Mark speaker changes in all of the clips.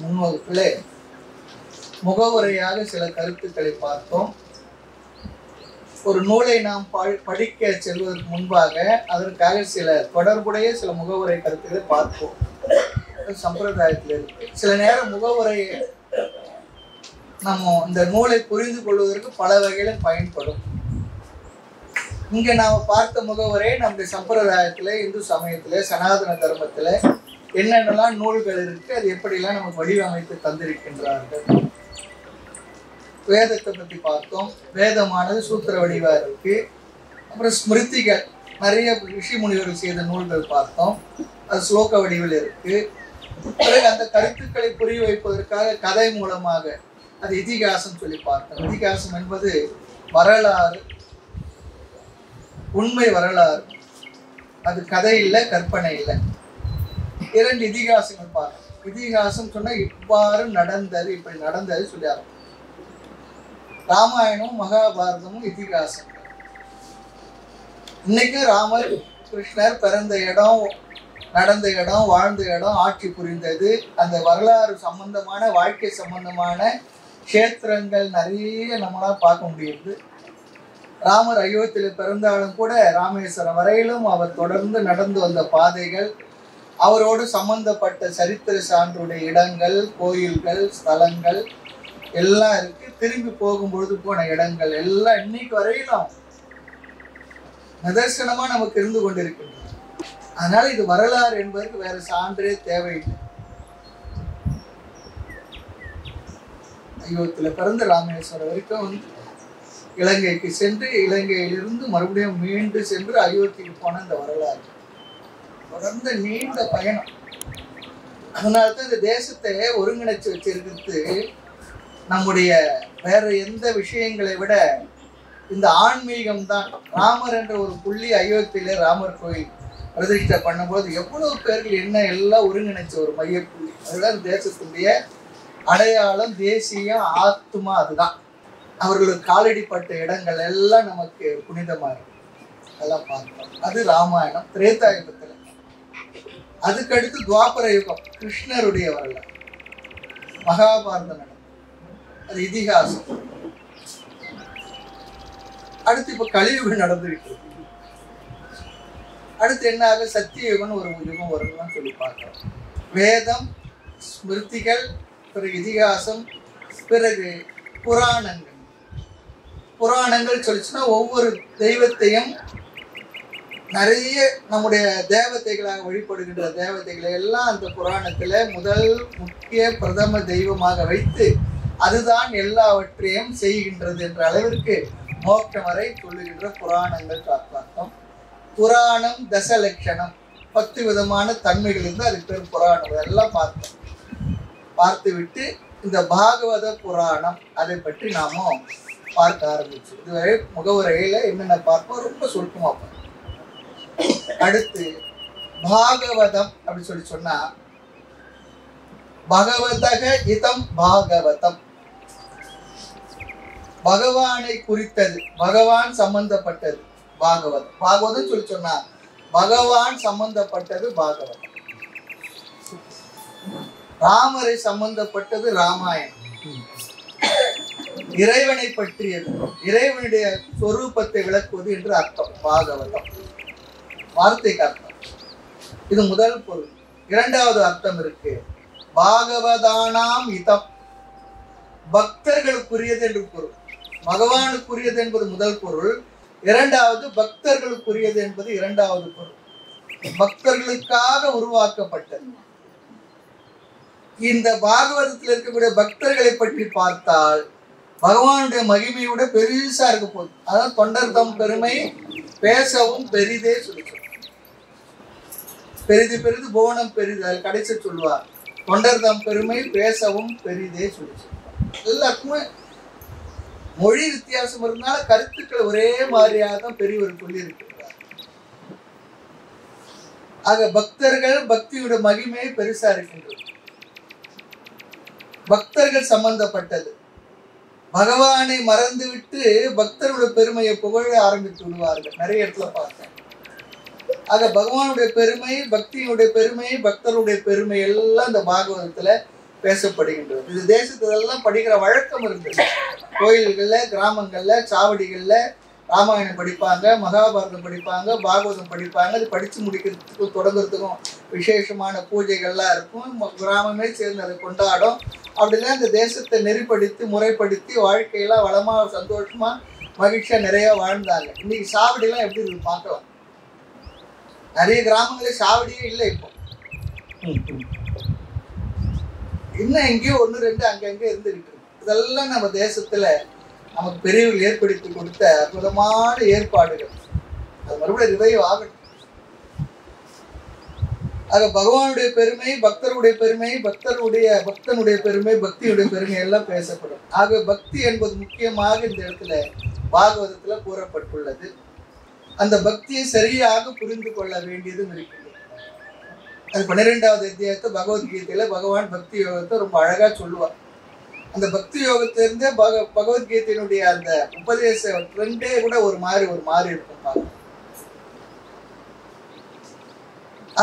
Speaker 1: முன்வகுப்பிலே முகவுரையாக சில கருத்துக்களை பார்த்தோம். ஒரு நூலை நாம் படிக்க செல்வதற்கு முன்பாக அதற்காக சில தொடர்புடைய சில முகவுரை கருத்துக்களை பார்ப்போம். சம்பிரதாயத்தில் இருக்கு. சில நேரம் முகவுரை நம்ம இந்த நூலை புரிந்து கொள்வதற்கு பல வகையிலும் பயன்படும். இங்க நாம பார்த்த முகவுரை நம்முடைய சம்பிரதாயத்துல, இந்து சமயத்துல, சனாதன தர்மத்துல என்னென்னலாம் நூல்கள் இருக்கு, அது எப்படிலாம் நமக்கு வடிவமைத்து தந்திருக்கின்றார்கள். வேதத்தை பத்தி பார்த்தோம். வேதமானது சூத்திர வடிவா இருக்கு. அப்புறம் ஸ்மிருதிகள், நிறைய ரிஷி முனிவர்கள் செய்த நூல்கள் பார்த்தோம். அது ஸ்லோக வடிவில் இருக்கு. பிறகு அந்த கருத்துக்களை புரிய வைப்பதற்காக கதை மூலமாக அது இதிகாசம் சொல்லி பார்த்தோம். இதிகாசம் என்பது வரலாறு, உண்மை வரலாறு. அது கதை இல்லை, கற்பனை இல்லை. இரண்டு இதிகாசங்கள் பார்த்தோம். இதிகாசம் சொன்னா இவ்வாறு நடந்தது, இப்படி நடந்தது சொல்லி ஆரம்பிக்கும். ராமாயணமும் மகாபாரதமும் இதிகாசம். இன்னைக்கு ராமர் கிருஷ்ணர் பிறந்த இடம், நடந்த இடம், வாழ்ந்த இடம், ஆட்சி புரிந்தது, அந்த வரலாறு சம்பந்தமான, வாழ்க்கை சம்பந்தமான கஷேத்திரங்கள் நிறைய நம்மளால பார்க்க முடியுது. ராமர் அயோத்தியில பிறந்தாலும் கூட ராமேஸ்வரம் வரையிலும் அவர் தொடர்ந்து நடந்து வந்த பாதைகள், அவரோடு சம்பந்தப்பட்ட சரித்திர சான்றுடைய இடங்கள், கோயில்கள், ஸ்தலங்கள் எல்லாம் இருக்கு. திரும்பி போகும்பொழுது போன இடங்கள் எல்லாம் இன்னைக்கு வரையிலும் நிதர்சனமா நமக்கு இருந்து கொண்டிருக்கின்றன. அதனால இது வரலாறு என்பதற்கு வேற சான்றே தேவையில்லை. அயோத்தியில பிறந்து ராமேஸ்வரம் வரைக்கும் இலங்கைக்கு சென்று, இலங்கையிலிருந்து மறுபடியும் மீண்டு சென்று அயோத்திக்கு போன இந்த வரலாறு தொடர்ந்து நீண்ட பயணம். அதனால்தான் இந்த தேசத்தை ஒருங்கிணைச்சு வச்சிருக்கிறது நம்முடைய வேற எந்த விஷயங்களை விட இந்த ஆன்மீகம் தான். ராமர் என்ற ஒரு புள்ளி அயோத்தியில ராமர் கோயில் பிரதிஷ்டை பண்ணும்போது எவ்வளவு பேர்கள் என்ன எல்லாம் ஒருங்கிணைச்ச ஒரு மையப்புள்ளி. அதுதான் தேசத்துடைய அடையாளம், தேசியம், ஆத்மா. அதுதான் அவர்களுக்கு காலடிப்பட்ட இடங்கள் எல்லாம் நமக்கு புனிதமாக எல்லாம் பார்த்தோம். அது ராமாயணம். திரேதா யுகத்துல. அதுக்கடுத்து துவாபர யுகம், கிருஷ்ணருடைய வரலாறு. மகாபாரதம், அது இதிகாசம். அடுத்து இப்ப கலியுகம் நடந்துகிட்டு இருக்கு. அடுத்து என்ன ஆக, சத்தியயுகம் ஒரு யுகம் வரும்னு சொல்லி பார்க்கிறோம். வேதம், ஸ்மிருதிகள், பிறகு இதிகாசம், பிறகு புராணங்கள். புராணங்கள் சொல்லிச்சுன்னா ஒவ்வொரு தெய்வத்தையும் நிறைய நம்முடைய தேவதைகளாக வழிபடுகின்ற தேவதைகளை எல்லாம் அந்த புராணத்துல முதல் முக்கிய பிரதம தெய்வமாக வைத்து அதுதான் எல்லாவற்றையும் செய்கின்றது என்ற அளவிற்கு மோட்சம் வரை சொல்லுகின்ற புராணங்கள் பார்த்தோம். புராணம் தசலட்சணம், 10 விதமான தன்மைகள் இருந்து அதுக்கு பேர் புராணம். எல்லாம் பார்த்தோம். பார்த்து விட்டு இந்த பாகவத புராணம் அதை பற்றி நாம பார்க்க ஆரம்பிச்சோம். இதுவரை முகவுரையில என்னென்ன பார்ப்போம் ரொம்ப சுருக்கமா பார்ப்போம். அடுத்து பாகவதம் அப்படி சொல்லி சொன்னா, பகவதக இதம் பாகவதம், பகவானை குறித்தது, பகவான் சம்பந்தப்பட்டது பாகவதம். பாகவதம் சொல்லி சொன்னா பகவான் சம்பந்தப்பட்டது பாகவதம். ராமரை சம்பந்தப்பட்டது ராமாயணம். இறைவனை பற்றியது, இறைவனுடைய சொரூபத்தை விளக்குவது என்று அர்த்தம் பாகவதம். வார்த்தைக்கு அர்த்தம். இது முதல் பொருள். இரண்டாவது அர்த்தம் இருக்கு, பாகவதானாம் இதம், பக்தர்களுக்குரியது என்று பொருள். பகவானுக்குரியது என்பது முதல் பொருள். இரண்டாவது பக்தர்களுக்குரியது என்பது இரண்டாவது பொருள். பக்தர்களுக்காக உருவாக்கப்பட்டது. இந்த பாகவதத்தில் இருக்கக்கூடிய பக்தர்களை பற்றி பார்த்தால் பகவானுடைய மகிமையோட பெருசா இருக்க போகுது. அதாவது தொண்டர் தம் பெருமை பேசவும் பெரிதே சொல்லி, பெரிது பெரிது புவனம் பெரிது, அது கடைசி சொல்லுவார். தொண்டர் தம் பெருமை பேசவும் பெரிதே சொல்லி. எல்லாருக்குமே மொழி வித்தியாசம் இருந்தாலும் கருத்துக்கள் ஒரே மாதிரியாக தான் பெரியவர் சொல்லி இருக்கிறார். ஆக பக்தர்கள் பக்தியோட மகிமை பெருசா இருக்கின்றது. பக்தர்கள் சம்பந்தப்பட்டது. பகவானை மறந்துவிட்டு பக்தர்களுடைய பெருமையை புகழ ஆரம்பித்து விடுவார்கள். நிறைய இடத்துல பார்த்தேன். ஆக பகவானுடைய பெருமை, பக்தியுடைய பெருமை, பக்தருடைய பெருமை எல்லாம் இந்த பாகவதத்துல பேசப்படுகின்றது. இது தேசத்திலெல்லாம் படிக்கிற வழக்கம் இருந்தது. கோயில்கள்ல, கிராமங்கள்ல, சாவடிகள்ல ராமாயணம் படிப்பாங்க, மகாபாரதம் படிப்பாங்க, பாகவதம் படிப்பாங்க. அது படித்து முடிக்கிறதுக்கும் தொடங்குறதுக்கும் விசேஷமான பூஜைகள்லாம் இருக்கும். கிராமமே சேர்ந்து அதை கொண்டாடும். அப்படிதான் இந்த தேசத்தை நெறிப்படுத்தி முறைப்படுத்தி வாழ்க்கையெல்லாம் வளமாக சந்தோஷமா மகிழ்ச்சியா நிறைய வாழ்ந்தாங்க. இன்னைக்கு சாவடிலாம் எப்படி இருக்கு பார்க்கலாம். நிறைய கிராமங்களே சாவடியே இல்லை. இப்போ இன்னும் எங்கேயோ 1-2 அங்கங்க இருந்துகிட்டு இருக்கு. இதெல்லாம் நம்ம தேசத்துல நமக்கு பெரியவர்கள் ஏற்படுத்தி கொடுத்த அற்புதமான ஏற்பாடுகள். அது மறுபடியும் ரிவைவ் ஆகட்டும். ஆக பகவானுடைய பெருமை, பக்தருடைய பெருமை, பக்தனுடைய பெருமை, பக்தியுடைய பெருமை எல்லாம் பேசப்படும். ஆக பக்தி என்பது முக்கியமாக இந்த இடத்துல பாகவதத்துல கூறப்பட்டுள்ளது. அந்த பக்தியை சரியாக புரிந்து கொள்ள வேண்டியதும் இருக்கிறது. அது 12வது அத்தியாயத்தை பகவத்கீதையில பகவான் பக்தி யோகத்தை ரொம்ப அழகா சொல்லுவார். அந்த பக்தி யோகத்திலிருந்தே பகவத்கீதையினுடைய அந்த உபதேச ட்ரெண்டே கூட ஒரு மாறி இருக்கும்.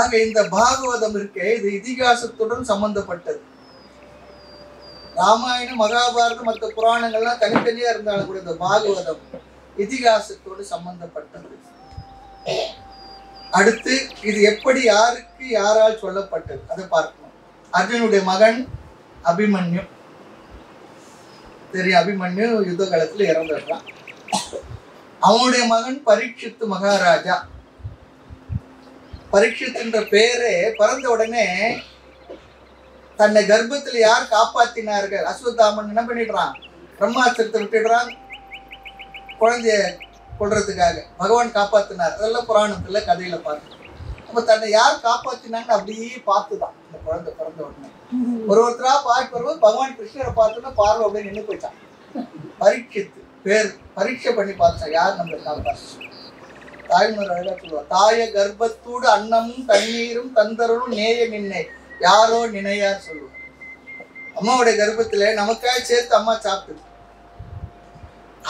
Speaker 1: ஆக இந்த பாகவதம் இருக்கே, இது இதிகாசத்துடன் சம்பந்தப்பட்டது. ராமாயணம், மகாபாரதம், மற்ற புராணங்கள்லாம் தனித்தனியா இருந்தாலும் கூட இந்த பாகவதம் இதிகாசத்தோடு சம்பந்தப்பட்டது. அடுத்து இது எப்படி யாருக்கு யாரால் சொல்லப்பட்டது அதை பார்க்கணும். அர்ஜுனுடைய மகன் அபிமன்யு, தெரியும், அபிமன்யு யுத்த காலத்துல இறந்துடுறான். அவனுடைய மகன் பரீட்சித்து மகாராஜா. பரீட்சித் என்ற பேரே பிறந்த உடனே தன்னை கர்ப்பத்தில் யார் காப்பாத்தினார்கள்? அஸ்வத்தாமன் என்ன பண்ணிடுறான்? பிரம்மாஸ்திரத்தை விட்டுடுறான் குழந்தைய கொள்றதுக்காக. பகவான் காப்பாத்தினார். அதெல்லாம் புராணத்துல கதையில பார்த்து. அப்ப தன்னை யார் காப்பாத்தினாங்கன்னு அப்படியே பார்த்துதான் இந்த குழந்தை பிறந்த உடனே ஒருத்தரா பார்க்க வரும்போது பகவான் கிருஷ்ணரை பார்த்தோன்னா பார்வை அப்படியே நின்று போயிட்டான். பரீட்சித்து பேர் பரீட்சை பண்ணி பார்த்தான் யார் நம்மளை காப்பாற்ற. தாய்மொழி அழகா சொல்லுவார், தாய கர்ப்பத்தோடு அன்னமும் தண்ணீரும் தந்தரும் நேய நின்னை யாரோ நினையார் சொல்லுவார். அம்மாவுடைய கர்ப்பத்துல நமக்காக சேர்த்து அம்மா சாப்பிட்டு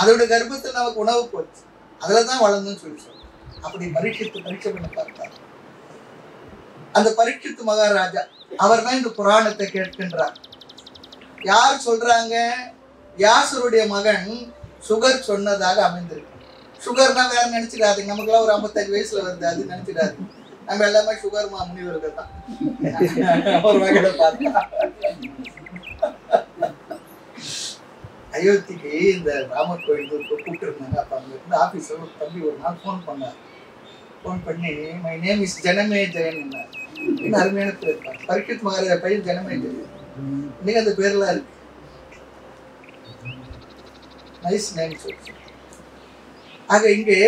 Speaker 1: அதோட கர்ப்பத்தில் நமக்கு உணவு போச்சு, அதுலதான் வளர்ந்துன்னு சொல்லி சொல்லுவோம். அப்படி பரீட்சை பண்ணி பார்த்தார். அந்த பரீட்சித்து மகாராஜா அவர் தான் இந்த புராணத்தை கேட்கின்றார். யார் சொல்றாங்க? வியாசருடைய மகன் சுகர் சொன்னதாக அமைந்திருக்கு. சுகர்னா வேற நினைச்சிடாதீங்க, நமக்குலாம் ஒரு 55 வயசுல வருது அது நினைச்சிடாது. நம்ம எல்லாமே சுகர் முனிவர்கள் தான் ஒரு வகையில பார்த்தா. அயோத்திக்கு இந்த ராமர் கோயிலுக்கு கூப்பிட்டு இருந்தாங்க. அப்ப அங்க இருந்து ஆபீஸ்ல ஒரு தம்பி ஒரு நாள் ஃபோன் பண்ணார். ஃபோன் பண்ணி மை நேம் இஸ் ஜனமே ஜெயன் என்ன அருமையான பேர் இருப்பாங்க. பரீட்சித் மகாராஜா பையன் ஜனமே ஜெயன். இன்னைக்கு அந்த பேர்லாம் இருக்கு. நைஸ் நேம் சொல்லி. ஆக இங்கே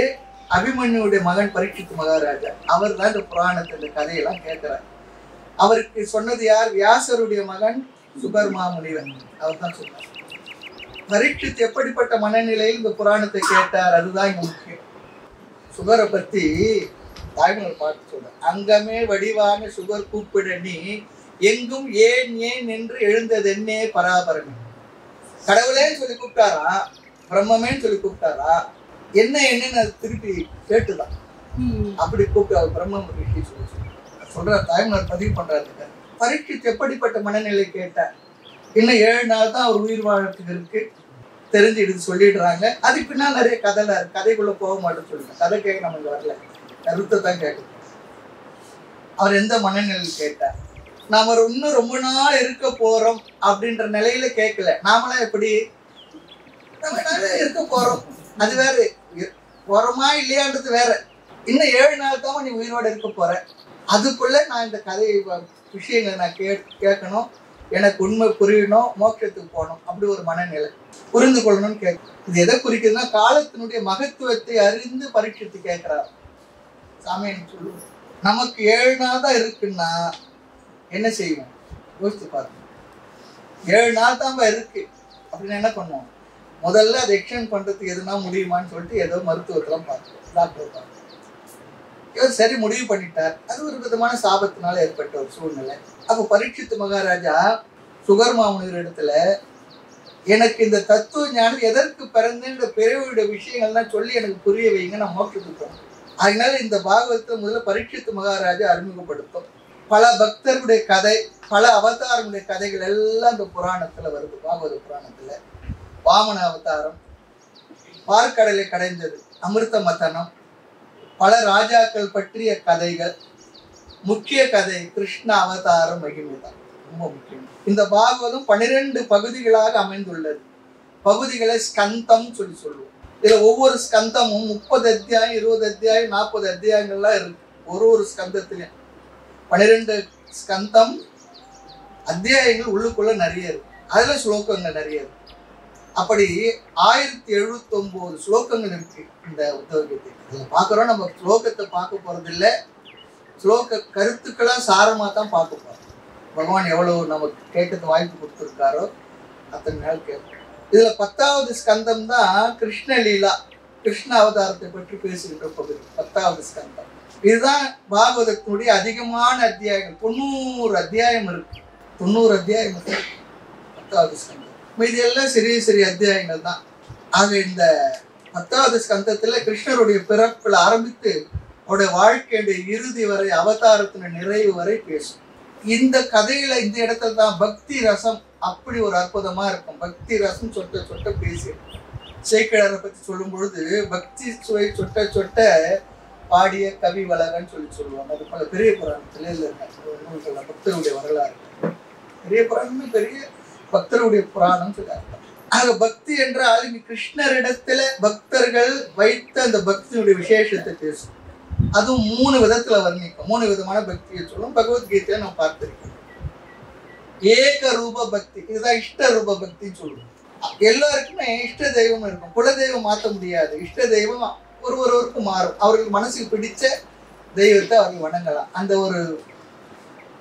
Speaker 1: அபிமன்யுடைய மகன் பரீட்சித் மகாராஜா அவர் தான் இந்த புராணத்தை இந்த கதையெல்லாம் கேட்கிறார். அவருக்கு சொன்னது யார்? வியாசருடைய மகன் சுகர்மா முனிவன். அவர் தான் சொன்னார். பரீட்சித் எப்படிப்பட்ட மனநிலையில் இந்த புராணத்தை கேட்டார்? அதுதான் இங்க முக்கியம். சுகரை பத்தி தாய்மொழி பார்த்து சொல்ற, அங்கமே வடிவான சுகர் கூப்பிட நீ எங்கும் ஏன் ஏன் என்று எழுந்தது என்னே பராபரமே. கடவுளேன்னு சொல்லி கூப்பிட்டாரா, பிரம்மமேன்னு சொல்லி கூப்பிட்டாரா, என்ன என்னன்னு அது திருப்பி கேட்டுதான் அப்படி கூப்பிட்டு அவர் பிரம்மம் ரிஷி சொல்ற தாய்மொழி பதிவு பண்றாரு. பரீட்சித் எப்படிப்பட்ட மனநிலை கேட்டார்? இன்னும் 7 நாள் தான் அவர் உயிர் வாழறதுக்கு இருக்கு தெரிஞ்சு இது சொல்லிடுறாங்க. அதுக்கு பின்னால் நிறைய கதைலாம் இருக்கு. கதைக்குள்ள போக மாட்டேன்னு சொல்லுங்க. கதை கேட்க நமக்கு வரல, கருத்தை தான் கேட்கணும். அவர் எந்த மனநிலையில் கேட்டார்? நாம இன்னும் ரொம்ப நாள் இருக்க போறோம் அப்படின்ற நிலையில கேட்கல. நாமளாம் எப்படி நம்ம இருக்க போறோம் அது வேற, போறோமா இல்லையான்றது வேற. இன்னும் 7 நாள் தான் நீ உயிரோட இருக்க போற. அதுக்குள்ள நான் இந்த கதை விஷயங்களை நான் கேட்கணும், எனக்கு உண்மை புரியணும், மோட்சத்துக்கு போகணும், அப்படி ஒரு மனநிலை புரிந்து கொள்ளணும்னு கேட்கணும். இது எதை குறிக்குதுன்னா காலத்தினுடைய மகத்துவத்தை அறிந்து பரீட்சித்து கேட்கிறார். சாமி சொல்லுவோம், நமக்கு 7 நாள் தான் இருக்குன்னா என்ன செய்வோம்? யோசித்து பார்க்கணும். 7 நாள் தான் இருக்கு அப்படின்னு என்ன பண்ணுவோம்? முதல்ல அதை எக்ஸ்டெண்ட் பண்றதுக்கு எதுனா முடியுமான்னு சொல்லிட்டு ஏதோ மருத்துவத்தெல்லாம் பார்த்தோம், டாக்டர் பார்த்தோம். இவர் சரி முடிவு பண்ணிட்டார். அது ஒரு விதமான சாபத்தினால ஏற்பட்ட ஒரு சூழ்நிலை. அப்ப பரீட்சித்து மகாராஜா சுகர் மாமுனிவர் இடத்துல எனக்கு இந்த தத்துவ ஞானம் எதற்கு பிறந்த பிறவியுடைய விஷயங்கள்லாம் சொல்லி எனக்கு புரிய வைங்க, நான் மோட்சத்துக்கு போறேன். அதனால இந்த பாகவத்தை முதல்ல பரீட்சித்து மகாராஜா அறிமுகப்படுத்தும். பல பக்தர்களுடைய கதை, பல அவதாரங்களுடைய கதைகள் எல்லாம் இந்த புராணத்துல வருது. பாகவத புராணத்துல வாமன அவதாரம், பார்க்கடலை கடைந்தது, அமிர்த மதனம், பல ராஜாக்கள் பற்றிய கதைகள். முக்கிய கதை கிருஷ்ண அவதாரம் மகிமைதான் ரொம்ப முக்கியம். இந்த பாகவதம் 12 பகுதிகளாக அமைந்துள்ளது. பகுதிகளை ஸ்கந்தம் சொல்லி சொல்லுவோம். இதுல ஒவ்வொரு ஸ்கந்தமும் 30 அத்தியாயம், 20 அத்தியாயம், 40 அத்தியாயங்கள்லாம் இருக்கு. ஒரு ஸ்கந்தத்திலையும் 12 ஸ்கந்தம் அத்தியாயங்கள் உள்ளுக்குள்ள நிறைய இருக்கு. அதுல ஸ்லோகங்கள் நிறைய இருக்கு. அப்படி 1079 ஸ்லோகங்கள் இருக்கு இந்த உத்தவ கீதை. இதுல பாக்குறோம். நம்ம ஸ்லோகத்தை பார்க்க போறது இல்லை, ஸ்லோக கருத்துக்களா சாரமா தான் பார்க்க போறோம். பகவான் எவ்வளவு நமக்கு கேட்கறது வாய்ப்பு கொடுத்துருக்காரோ அத்தனை நாள் கேட்போம். இதுல 10வது ஸ்கந்தம் தான் கிருஷ்ணலீலா, கிருஷ்ண அவதாரத்தை பற்றி பேசுகின்ற பகுதி 10வது ஸ்கந்தம். இதுதான் பாகவதத்தினுடைய அதிகமான அத்தியாயங்கள். 90 அத்தியாயம் இருக்கு. 90 அத்தியாயம் இருக்கு 10வது ஸ்கந்தம். இது எல்லாம் சிறிய சிறிய அத்தியாயங்கள் தான். ஆக இந்த 10வது ஸ்கந்தத்துல கிருஷ்ணருடைய பிறப்பில் ஆரம்பித்து அவருடைய வாழ்க்கையுடைய இறுதி வரை, அவதாரத்தின் நிறைவு வரை பேசும். இந்த கதையில இந்த இடத்துல தான் பக்தி ரசம் அப்படி ஒரு அற்புதமா இருக்கும். பக்தி ரசம் சொட்ட சொட்ட பேசி சேக்கிழாரை பத்தி சொல்லும் பொழுது பக்தி சுவை சொட்ட சொட்ட பாடிய கவி வளகன்னு சொல்லுவாங்க. அது போல பெரிய புராணத்துல இல்லை பக்தருடைய வரலாறு. பெரிய புராணமே பெரிய பக்தருடைய புராணம் சொல்றாங்க. ஆக பக்தி என்றால் இங்க கிருஷ்ணரிடத்துல பக்தர்கள் வைத்த அந்த பக்தியுடைய விசேஷத்தை பேசும். அதுவும் 3 விதத்துல வர்ணிக்கும். 3 விதமான பக்தியை சொல்லும். பகவத்கீதையை நம்ம பார்த்திருக்கோம். ஏக ரூப பக்தி, இதுதான் இஷ்ட ரூப பக்தின்னு சொல்லுவோம். எல்லாருக்குமே இஷ்ட தெய்வம் இருக்கும். குல தெய்வம் மாற்ற முடியாது. இஷ்ட தெய்வம் ஒருவருக்கு மாறும். அவர்களுக்கு மனசுக்கு பிடிச்ச தெய்வத்தை அவர்கள் வணங்கலாம். அந்த ஒரு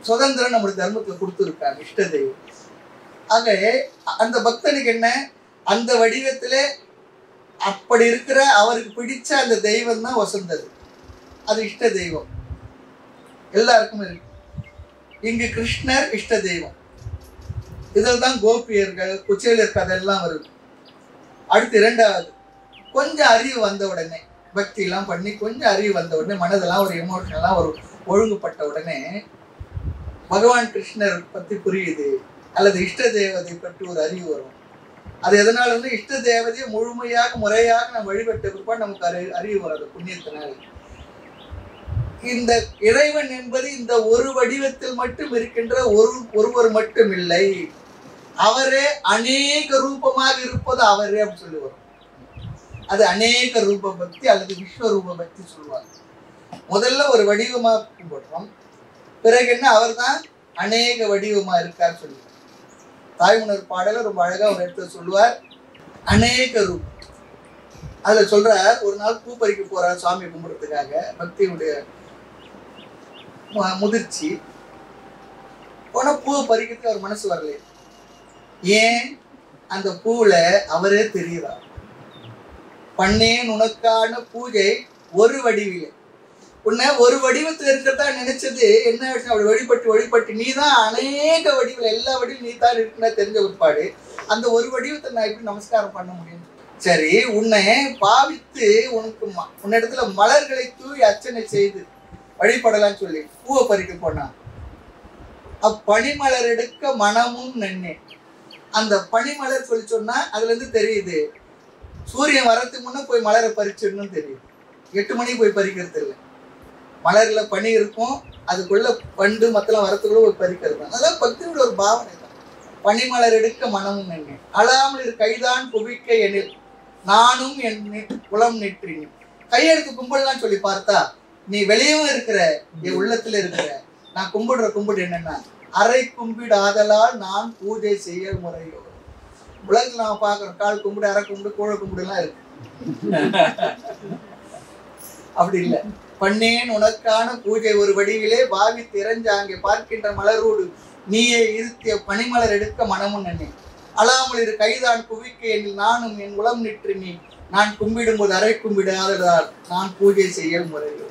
Speaker 1: சுதந்திரம் நம்முடைய தர்மத்துல கொடுத்துருக்காங்க இஷ்ட தெய்வம். ஆக அந்த பக்தனுக்கு என்ன, அந்த வடிவத்துல அப்படி இருக்கிற அவருக்கு பிடிச்ச அந்த தெய்வம் தான் வசந்தது. அது இஷ்ட தெய்வம் எல்லாருக்கும் இருக்கு. இங்கு கிருஷ்ணர் இஷ்ட தெய்வம். இதில் தான் கோபியர்கள், குச்சேலர் கதை எல்லாம் வருது. அடுத்து 2வது, கொஞ்சம் அறிவு வந்த உடனே, பக்தி எல்லாம் பண்ணி கொஞ்சம் அறிவு வந்த உடனே, மனதெல்லாம் ஒரு எமோஷனெல்லாம் ஒரு ஒழுங்குபட்ட உடனே பகவான் கிருஷ்ணர் பத்தி புரியுது, அல்லது இஷ்ட தேவதை பற்றி ஒரு அறிவு வரும். அது எதனால வந்து இஷ்ட தேவதையை முழுமையாக முறையாக நம்ம வழிபட்ட பிற்பாடு நமக்கு அறிவு வராது புண்ணியத்தினால். இந்த இறைவன் என்பது இந்த ஒரு வடிவத்தில் மட்டும் இருக்கின்ற ஒருவர் மட்டும் இல்லை, அவரே அநேக ரூபமாக இருப்பது அவரே அப்படின்னு சொல்லுவார். அது அநேக ரூப பக்தி அல்லது விஸ்வரூப பக்தி சொல்லுவாங்க. முதல்ல ஒரு வடிவமா கும்பிடுறோம், பிறகு என்ன அவர் தான் அநேக வடிவமா இருக்கார் சொல்லுவார். தாய்மலர் பாடல ரொம்ப அழகா ஒரு இடத்துல சொல்லுவார், அநேக ரூபம். அதுல சொல்றார், ஒரு நாள் பூ பறிக்க போறார் சாமி கும்பிடுறதுக்காக. பக்தியுடைய முதிர்ச்சி போன பூவை பறிக்கிறதுக்கு அவர் மனசு வரல. ஏன்? அந்த பூவுல அவரே தெரிகிறார். பண்ணேன் உனக்கான பூஜை ஒரு வடிவிலே. உன்னை ஒரு வடிவத்தில் இருக்கிறதா நினைச்சது என்ன? அப்படி வழிபட்டு நீ தான் அநேக வடிவில், எல்லா வடிவும் நீ தான் இருக்குன்னா தெரிஞ்ச உட்பாடு அந்த ஒரு வடிவத்தை நான் எப்படி நமஸ்காரம் பண்ண முடியும்? சரி, உன்னை பாவித்து உனக்கு உன்னிடத்துல மலர்களை தூவி அர்ச்சனை செய்து வழிபடலான்னு சொல்லி பூவை பறிக்க போனான். அப்பனிமலர் எடுக்க மனமும் நன்னே. அந்த பனிமலர் சொல்லி சொன்னா அதுல இருந்து தெரியுது, சூரியன் வரத்துக்கு முன்ன போய் மலரை பறிச்சிடணும் தெரியுது. 8 மணிக்கு போய் பறிக்கிறது இல்லை. மலர்ல பனி இருக்கும், அதுக்குள்ள பண்டு மத்தெல்லாம் வரத்துக்குள்ள போய் பறிக்கிறது தான். அதான் பக்தியோட ஒரு பாவனை தான். பனிமலர் எடுக்க மனமும் நன்னே, அழாமல் இரு கைதான் குவிக்க எனில் நானும் என் குலம் நெற்றினேன். கையெடுத்து கும்பிடலாம் சொல்லி பார்த்தா நீ வெளியவும் இருக்கிற, என் உள்ளத்துல இருக்கிற. நான் கும்பிடுற கும்பிடு என்னன்னா, அரை கும்பிடு ஆதலால் நான் பூஜை செய்ய முறையோ. உலகத்துல நாம பாக்குறோம், கால் கும்பிடு, அரை கும்பிடு, கோழ கும்பிடு எல்லாம் இருக்கு. அப்படி இல்லை. பண்ணேன் உனக்கான பூஜை ஒரு வடிவிலே பாவி திறஞ்ச அங்கே பார்க்கின்ற மலரோடு நீயே இருத்திய பனிமலர் எடுக்க மனமும் நன்னே, அழாமல் இரு கைதான் குவிக்க எனில் நானும் என் உளம் நிற்று நீ. நான் கும்பிடும் போது அரை கும்பிடு ஆதலால் நான் பூஜை செய்ய முறையோ.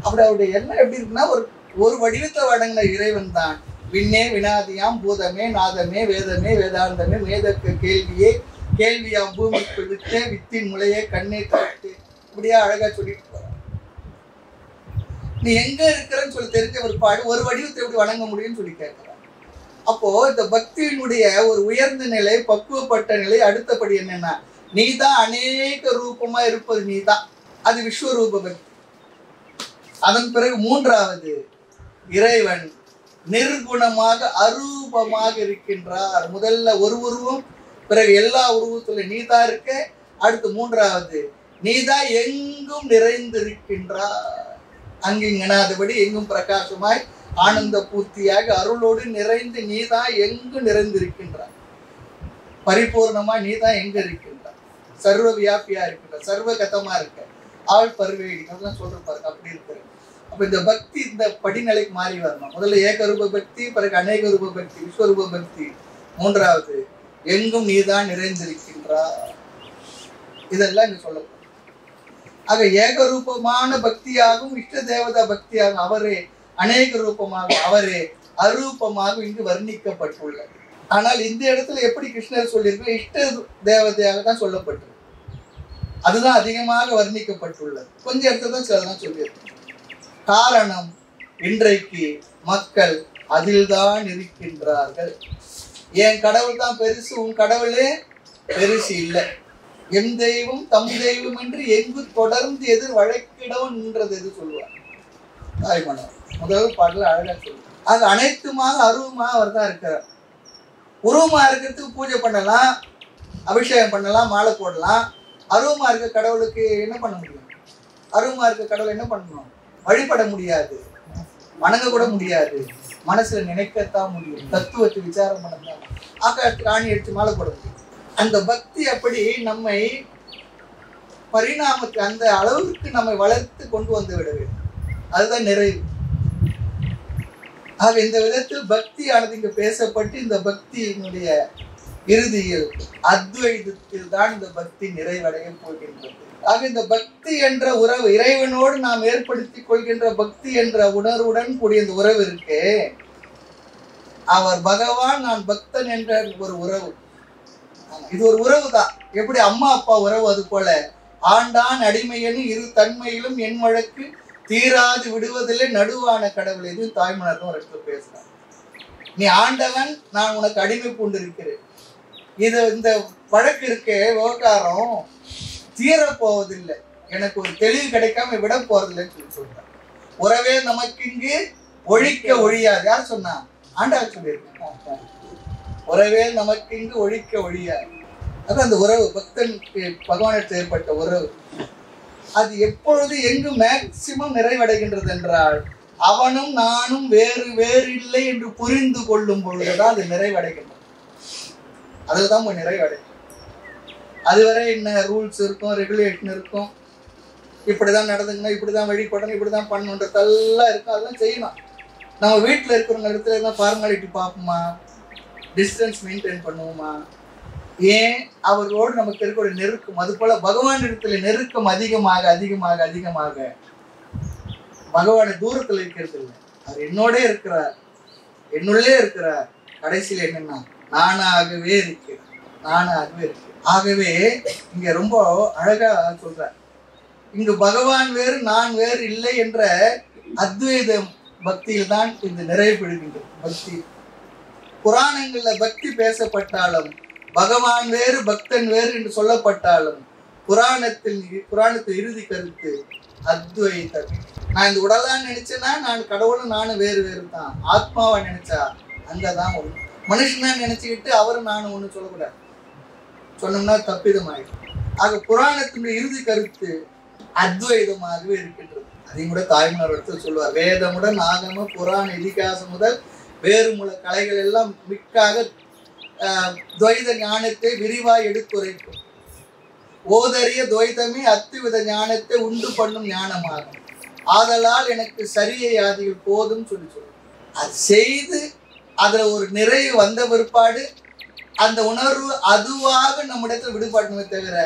Speaker 1: அப்படி அவருடைய எண்ணம் எப்படி இருக்குன்னா, ஒரு வடிவத்தை வழங்கின இறைவன் தான். விண்ணே வினாதியாம் பூதமே நாதமே வேதமே வேதாந்தமே மேதக்க கேள்வியே கேள்வியாம் பூமிக்கு வித்தே வித்தின் முளையே கண்ணே காட்டு. இப்படியா அழகா சொல்லிட்டு போறார். நீ எங்க இருக்கிறன்னு சொல்லி தெரிஞ்ச ஒரு பாடு ஒரு வடிவத்தை எப்படி வணங்க முடியும்னு சொல்லி கேட்கிறான். அப்போ இந்த பக்தியினுடைய ஒரு உயர்ந்த நிலை, பக்குவப்பட்ட நிலை, அடுத்தபடி என்னன்னா நீதான் அநேக ரூபமா இருப்பது நீதான், அது விஸ்வரூப பக்தி. அதன் பிறகு மூன்றாவது இறைவன் நிர்குணமாக அரூபமாக இருக்கின்றார். முதல்ல ஒரு உருவம், பிறகு எல்லா உருவத்துல நீதான் இருக்க. அடுத்து மூன்றாவது நீதான் எங்கும் நிறைந்திருக்கின்றார். அங்கிங்கனாதபடி எங்கும் பிரகாசமாய் ஆனந்த பூர்த்தியாக அருளோடு நிறைந்து நீதான் எங்கு நிறைந்திருக்கின்றார். பரிபூர்ணமா நீதான் எங்க இருக்கின்றார், சர்வ வியாபியா இருக்கின்ற, சர்வகதமா இருக்க, ஆள் பருவேடி அதெல்லாம் சொல்ற பாருங்க, அப்படி இருக்கிற. அப்ப இந்த பக்தி இந்த படிநிலைக்கு மாறி வரணும். முதல்ல ஏகரூப பக்தி, பிறகு அநேக ரூப பக்தி, விஸ்வரூப பக்தி, மூன்றாவது எங்கும் நீதான் நிறைந்திருக்கின்றார். இதெல்லாம் இங்க சொல்லப்படும். ஆக ஏகரூபமான பக்தியாகவும் இஷ்ட தேவதா பக்தியாகவும் அவரே, அநேக ரூபமாக அவரே, அரூபமாக இங்கு வர்ணிக்கப்பட்டுள்ளது. ஆனால் இந்த இடத்துல எப்படி கிருஷ்ணர் சொல்லியிருக்க இஷ்ட தேவதையாக தான் சொல்லப்பட்டிருக்கு. அதுதான் அதிகமாக வர்ணிக்கப்பட்டுள்ளது. கொஞ்சம் இடத்துல தான் சிலதான் சொல்லியிருக்கு. காரணம் இன்றைக்கு மக்கள் அதில்தான் இருக்கின்றார்கள். என் கடவுள் தான் பெருசு, உன் கடவுளே பெருசு இல்லை, எம் தெய்வம் தம் தெய்வம் என்று எங்கு தொடர்ந்து எதிர் வழக்கிடவன்ன்றது எது சொல்லுவார் தாய்மன்னர். முதல் பாடல அழகா சொல்லுவார். அது அனைத்துமாக அருவமாக அவர் தான் இருக்கிறார். உருவமா இருக்கிறதுக்கு பூஜை பண்ணலாம், அபிஷேகம் பண்ணலாம், மாலை போடலாம். அருவமா இருக்க கடவுளுக்கு என்ன பண்ண முடியும்? அருவமா இருக்க கடவுள் என்ன பண்ணணும்? வழிபட முடியாது, வணங்க கூட முடியாது, மனசுல நினைக்கத்தான் முடியும், தத்துவத்தை விசாரம் பண்ணத்தான், ஆகாயத்துக்கு ஆணி அடிச்சு மாலை போட முடியும். அந்த பக்தி அப்படி நம்மை பரிணாமத்தை அந்த அளவுக்கு நம்மை வளர்த்து கொண்டு வந்து விட வேண்டும். அதுதான் நிறைவு. ஆக இந்த விதத்தில் பக்தியானது இங்கு பேசப்பட்டு இந்த பக்தியினுடைய இறுதியில் அத்வைதத்தில் தான் இந்த பக்தி நிறைவடைய போகின்றது. ஆக இந்த பக்தி என்ற உறவு, இறைவனோடு நாம் ஏற்படுத்திக் கொள்கின்ற பக்தி என்ற உணர்வுடன் கூடிய இந்த உறவு இருக்கு. அவர் பகவான், நான் பக்தன் என்ற ஒரு உறவு. இது ஒரு உறவு தான். எப்படி அம்மா அப்பா உறவு, அது போல ஆண்டான் அடிமையனும் இரு தன்மையிலும் என் வழக்கு தீராது விடுவதில்லை நடுவான கடவுள். இது தாய்மலர் ஒரு இடத்துல பேசுறான். நீ ஆண்டவன், நான் உனக்கு அடிமை பூண்டிருக்கிறேன். இது இந்த வழக்கு இருக்க விவகாரம் தீரப்போவதில்லை, எனக்கு ஒரு தெளிவு கிடைக்காம விட போறதில்லைன்னு சொல்லி சொல்றான். உறவே நமக்கு இங்கு ஒழிக்க ஒழியாது. யார் சொன்னா? ஆண்டாள் சொல்லியிருக்கேன். உறவே நமக்கு இங்கு ஒழிக்க ஒழியாது. அது அந்த உறவு, பக்தனுக்கு பகவானுக்கு ஏற்பட்ட உறவு. அது எப்பொழுது எங்கு மேக்சிமம் நிறைவடைகின்றது என்றால் அவனும் நானும் வேறு வேறு இல்லை என்று புரிந்து கொள்ளும் பொழுதுதான் அது நிறைவடைகின்றது. அதுதான் நிறைவடை. அதுவரை என்ன ரூல்ஸ் இருக்கும், ரெகுலேஷன் இருக்கும், இப்படிதான் நடந்துக்கணும், இப்படிதான் வழிபடணும், இப்படிதான் பண்ணணுன்றதெல்லாம் இருக்கும். அதெல்லாம் செய்யணும். நம்ம வீட்டில் இருக்கிறவங்க இடத்துல இருந்தால் ஃபார்மாலிட்டி பார்ப்போமா, டிஸ்டன்ஸ் மெயின்டைன் பண்ணுவோமா? ஏன்? அவர்களோடு நமக்கு இருக்கக்கூடிய நெருக்கம். அது போல பகவான் இடத்துல நெருக்கம் அதிகமாக அதிகமாக அதிகமாக பகவானை தூரத்தில் இருக்கிறது இல்லை, அவர் என்னோட இருக்கிறார், என்னுள்ளே இருக்கிறார். கடைசியில் என்னன்னா நானாகவே இருக்கிறேன், நானாகவே இருக்கிறேன். ஆகவே இங்க ரொம்ப அழகா சொல்றார். இங்கு பகவான் வேறு நான் வேறு இல்லை என்ற அத்வைத பக்தியில் தான் இந்த நிறைவு பெறுகின்றது. பக்தி புராணங்கள்ல பக்தி பேசப்பட்டாலும், பகவான் வேறு பக்தன் வேறு என்று சொல்லப்பட்டாலும், புராணத்தில் இறுதி கருத்து அத்வைதம். நான் இந்த உடலான்னு நினைச்சேன்னா நான் கடவுளும் நானும் வேறு வேறு தான். ஆத்மாவா நினைச்சா அங்கதான் ஒண்ணு. மனுஷனா நினைச்சுக்கிட்டு அவரும் நானும் ஒண்ணு சொல்லக்கூடாது, சொன்னோம்னா தப்பிதமாயிடும். ஆக புராணத்தினுடைய இறுதி கருத்து அத்வைதமாகவே இருக்கின்றது. அதையும் கூட தாய்மலர் இடத்துல சொல்லுவார். வேதமுடன் ஆகம புராண இதிகாசம் முதல் வேறு முல கலைகள் எல்லாம் மிக்காக துவைத ஞானத்தை விரிவாய் எடுத்துரைக்கும். ஓதறிய துவைதமே அத்துவித ஞானத்தை உண்டு பண்ணும் ஞானமாகும். ஆதலால் எனக்கு சரியை ஆதிகள் போதும் சொல்லி சொல்லுவோம். அது செய்து அதுல ஒரு நிறைவு வந்த பிற்பாடு அந்த உணர்வு அதுவாக நம்மிடத்தில் விடுபடணுமே தவிர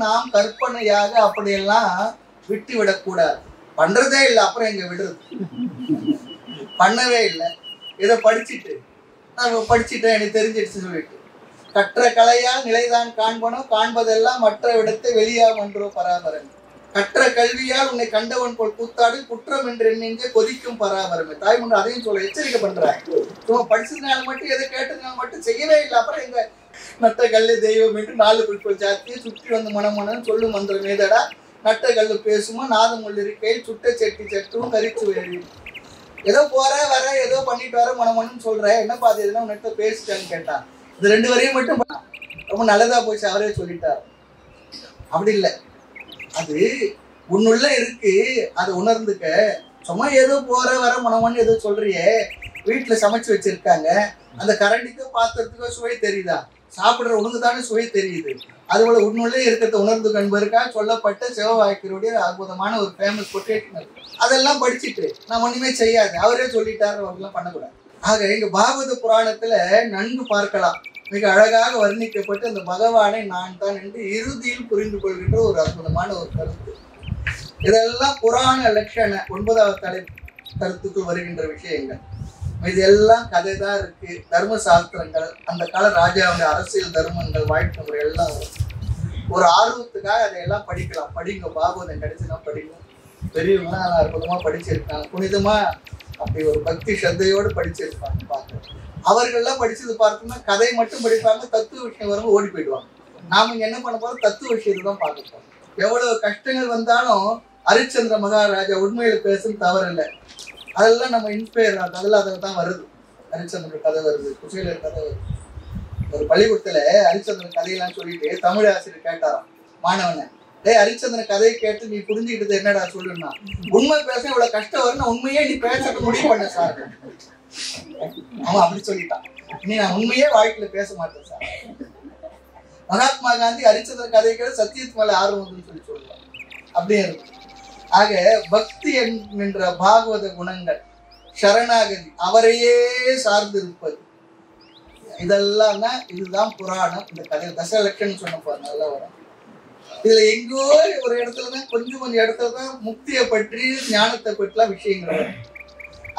Speaker 1: நாம் கற்பனையாக அப்படியெல்லாம் விட்டு விடக்கூடாது. பண்றதே இல்லை, அப்புறம் எங்க விடுறது? பண்ணவே இல்லை. இதை படிச்சுட்டு நான் படிச்சுட்டேன், எனக்கு தெரிஞ்சிடுச்சு சொல்லிட்டு கற்ற கலையால் நிலைதான் காண்பனோ காண்பதெல்லாம் மற்ற விடத்தை வெளியாமன்றோ பராபரன். கற்ற கல்வியால் உன்னை கண்டவன் போல் கூத்தாடு குற்றம் என்று எண்ணெஞ்ச கொதிக்கும் பராபரமே. தாய்மொழி அதையும் சொல்ல எச்சரிக்கை பண்றாங்க. சும்மா படிச்சதுனால மட்டும் எதை கேட்டதுனால மட்டும் செய்யவே இல்லை. அப்புறம் எங்க நட்ட கல்லு தெய்வம் என்று 4 புட்பல் சாத்தி சுற்றி வந்து மனமனன்னு சொல்லும் மந்திரம் ஏதடா நட்ட கல்லு பேசுமா நாதம் இருக்கையில் சுட்ட செட்டி சட்டும் கரிச்சு வேறு ஏதோ போற வர ஏதோ பண்ணிட்டு வர மனமனன்னு சொல்ற என்ன பாத்து எதுனா உன்னிட்ட பேசிட்டான்னு கேட்டான். இது 2 வரையும் மட்டும் ரொம்ப நல்லதா போச்சு, அவரே சொல்லிட்டார். அப்படி இல்லை, அது உன்னுள்ள இருக்கு, அதை உணர்ந்துக்க. சும்மா ஏதோ போற வர மனமன்னு ஏதோ சொல்றியே, வீட்டுல சமைச்சு வச்சிருக்காங்க, அந்த கரண்டிக்கோ பாத்திரத்துக்கோ சுவை தெரியுதா? சாப்பிடுற உனக்கு தானே சுவை தெரியுது. அதுபோல உன்னுள்ளே இருக்கிறத உணர்ந்து கண்பருக்காக சொல்லப்பட்ட சிவவாக்கியருடைய அற்புதமான ஒரு ஃபேமஸ் கொட்டேஷன். அதெல்லாம் படிச்சுட்டு நான் ஒண்ணுமே செய்யாது, அவரே சொல்லிட்டாரு, அவங்கெல்லாம் பண்ணக்கூடாது. ஆக இங்க பாகவத புராணத்துல நன்கு பார்க்கலாம், மிக அழகாக வர்ணிக்கப்பட்டு அந்த பகவானை நான் தான் என்று இறுதியில் புரிந்து கொள்கின்ற ஒரு அற்புதமான ஒரு கருத்து. இதெல்லாம் புராண லட்சண 9வது கருத்துக்குள் வருகின்ற விஷயங்கள். இது எல்லாம் கதை தான் இருக்கு. தர்ம சாஸ்திரங்கள், அந்த கால ராஜாவுடைய அரசியல் தர்மங்கள், வாழ்க்கை முறை எல்லாம் வரும். ஒரு ஆர்வத்துக்காக அதையெல்லாம் படிக்கலாம். படிங்க, பாகவதம் கிடைச்சுன்னா படிங்க. பெரியவங்களாம் அற்புதமா படிச்சிருக்காங்க, புனிதமா அப்படி ஒரு பக்தி ஸ்ரத்தையோடு படிச்சிருப்பாங்க. பார்க்கலாம், அவர்கள்லாம் படிச்சது பார்த்தோம்னா கதை மட்டும் படிப்பாங்க, தத்துவ விஷயம் வரும் ஓடி போயிடுவாங்க. நாம இங்க என்ன பண்ண போறோம், தத்துவ விஷயத்தை தான் பார்க்க போறோம். எவ்வளவு கஷ்டங்கள் வந்தாலும் ஹரிச்சந்திர மகாராஜா உண்மையில பேசும் தவறு இல்லை, அதெல்லாம் நம்ம இன்ஸ்பயர் ஆகுது, அதெல்லாம் அதில் தான் வருது. ஹரிச்சந்திரன் கதை வருது, குசேலர் கதை வருது. ஒரு பள்ளிக்கூடத்துல ஹரிச்சந்திரன் கதையெல்லாம் சொல்லிட்டு தமிழ் ஆசிரியர் கேட்டாராம் மாணவனை, ஹரிச்சந்திரன் கதையை கேட்டு நீ புரிஞ்சுக்கிட்டது என்னடா சொல்லுன்னா, உண்மை பேச இவ்வளவு கஷ்டம் வரும்னா உண்மையே நீ பேச முடிவு பண்ண சார். அவன் அப்படி சொல்லிட்டான், நீ நான் உண்மையே வாழ்க்கையில பேச மாட்டேன் சார். மகாத்மா காந்தி ஹரிச்சந்திரன் கதையை கேட்டு சத்தியத்து மேல ஆர்வம் வந்து சொல்லி சொல்லுவான். அப்படியே இருக்கும். ஆக பக்தி என்கின்ற பாகவத குணங்கள், சரணாகதி, அவரையே சார்ந்து இருப்பது, இதெல்லாம் தான் இதுதான் புராணம். இந்த கதை தசலட்சணம் சொன்ன பாருங்க, நல்லா வரும். இதுல எங்கோ ஒரு இடத்துலதான் கொஞ்சம் இடத்துலதான் முக்தியை பற்றி ஞானத்தை பற்றிலாம் விஷயங்கள் வரும்.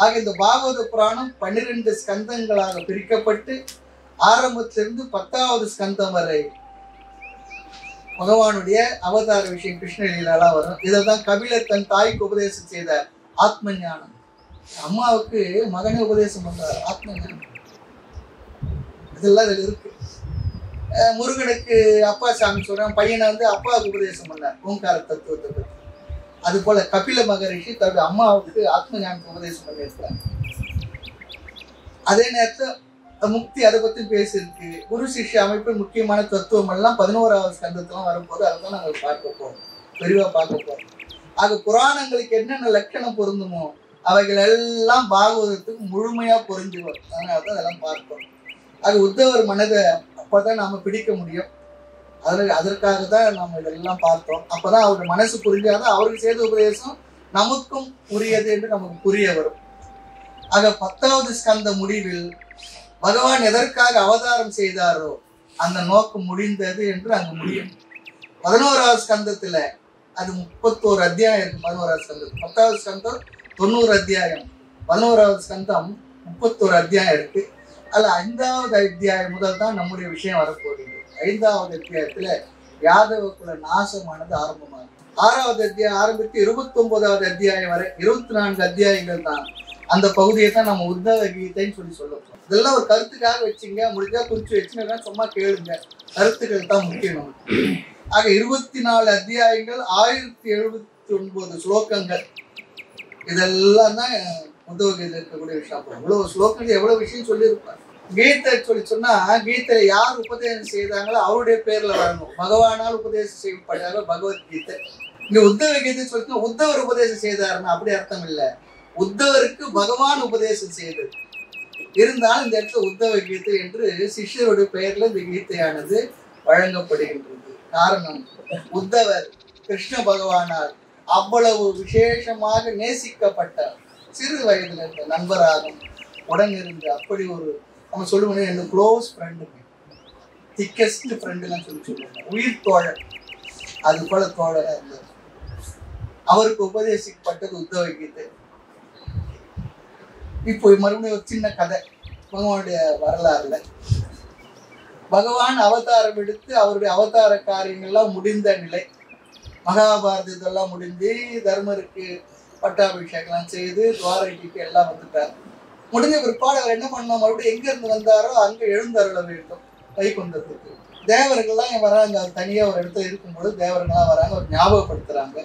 Speaker 1: ஆக இந்த பாகவத புராணம் 12 ஸ்கந்தங்களாக பிரிக்கப்பட்டு ஆரம்பத்திலிருந்து 10வது ஸ்கந்தம் வரை பகவானுடைய அவதார விஷயம் கிருஷ்ணலீலாம் வரும். இதைதான் கபிலர் தன் தாய்க்கு உபதேசம் செய்தார், ஆத்ம ஞானம். அம்மாவுக்கு மகனை உபதேசம் பண்றார், ஆத்ம ஞானம். இதெல்லாம் இதுல இருக்கு. முருகனுக்கு அப்பா சாமி சொல்றான், பையனை வந்து அப்பாவுக்கு உபதேசம் பண்ணார் ஓங்கார தத்துவத்தை பற்றி. அது போல கபில மகரிஷி தன்னுடைய அம்மாவுக்கு ஆத்ம ஞானத்தை உபதேசம் பண்ணியிருக்காங்க. அதே நேரத்தில் முக்தி அதை பத்தி பேசியிருக்கு. குரு சிஷ்ய அமைப்பு முக்கியமான தத்துவம் எல்லாம் 11வது ஸ்கந்தத்திலாம் வரும்போது அதைதான் நாங்கள் பார்க்க போறோம், விரிவா பார்க்க போறோம். ஆக புராணங்களுக்கு என்னென்ன லட்சணம் பொருந்துமோ அவைகள் எல்லாம் பாகவதத்துக்கு முழுமையா பொருந்தி வரும். அதனாலதான் அதெல்லாம் பார்ப்போம். ஆக உத்தவர் மனதை அப்பதான் நாம பிடிக்க முடியும். அதற்காக தான் நம்ம இதெல்லாம் பார்த்தோம். அப்பதான் அவருடைய மனசு புரிஞ்சாதான் அவருக்கு செய்த உபதேசம் நமக்கும் உரியது என்று நமக்கு புரிய வரும். ஆக 10வது ஸ்கந்த முடிவில் பகவான் எதற்காக அவதாரம் செய்தாரோ அந்த நோக்கம் முடிந்தது என்று அங்கு முடியும். 11வது ஸ்கந்தத்துல அது 31 அத்தியாயம் இருக்கு. 11வது ஸ்கந்தம் 10வது ஸ்கந்தம் 90 அத்தியாயம், 11வது ஸ்கந்தம் 31 அத்தியாயம் இருக்கு. அதுல 5வது அத்தியாயம் முதல் தான் நம்முடைய விஷயம் வரப்போகுது. 5வது அத்தியாயத்துல யாதவ குல நாசமானது ஆரம்பமாகும். 6வது அத்தியாயம் ஆரம்பித்து 29வது அத்தியாயம் வரை 24 அத்தியாயங்கள் தான். அந்த பகுதியை தான் நம்ம உத்தவ கீதைன்னு சொல்லப்போம். இதெல்லாம் ஒரு கருத்துக்காக வச்சுங்க, முடிஞ்சா குறிச்சு வச்சுங்க, சும்மா கேளுங்க, கருத்துக்கள் தான் முக்கியம் நமக்கு. ஆக 24 அத்தியாயங்கள், 1079 ஸ்லோகங்கள், இதெல்லாம் தான் உத்தவ கீதை இருக்கக்கூடிய விஷயம். இவ்வளவு ஸ்லோகங்கள் எவ்வளவு விஷயம் சொல்லியிருப்பாங்க. கீதை சொன்னா கீதையில யார் உபதேசம் செய்தாங்களோ அவருடைய பேர்ல வரணும். பகவானால் உபதேசம் செய்யப்பட்டாங்க பகவத்கீதை. இங்க உத்தவ கீதை சொல்லிட்டு உத்தவர் உபதேசம் செய்தாருன்னா அப்படி அர்த்தம் இல்லை. உத்தவருக்கு பகவான் உபதேசம் செய்தது இருந்தாலும் இந்த இடத்துல உத்தவ கீதை என்று சிஷ்யருடைய பெயர்ல இந்த கீதையானது வழங்கப்படுகின்றது. காரணம், உத்தவர் கிருஷ்ண பகவானால் அவ்வளவு விசேஷமாக நேசிக்கப்பட்டார். சிறு வயதுல இருந்த நண்பராக உடன் இருந்து அப்படி ஒரு நம்ம சொல்லுவோம், என்ன க்ளோஸ் ஃப்ரெண்டுங்க, திக்கஸ்ட் ஃப்ரெண்டுலாம் சொல்லுவாங்க, உயிர் தோழர். அது போல தோழராக இருந்தார். அவருக்கு உபதேசிக்கப்பட்டது உத்தவ கீதை. இப்போ மறுபடியும் ஒரு சின்ன கதை பகவானுடைய வரலாறுல. பகவான் அவதாரம் எடுத்து அவருடைய அவதார காரியங்கள்லாம் முடிந்த நிலை. மகாபாரத இதெல்லாம் முடிஞ்சு தர்மருக்கு பட்டாபிஷேகம் செய்து துவாரகைக்கு எல்லாம் வந்துட்டார். முடிஞ்ச பிற்பாடு அவர் என்ன பண்ணோம், மறுபடியும் எங்க இருந்து வந்தாரோ அங்க எழுந்தருள வேண்டும் வைகுண்டத்துக்கு. தேவர்கள்லாம் வராங்க, அது தனியா ஒரு இடத்துல இருக்கும்போது தேவர்கள்லாம் வராங்க, ஒரு ஞாபகப்படுத்துறாங்க,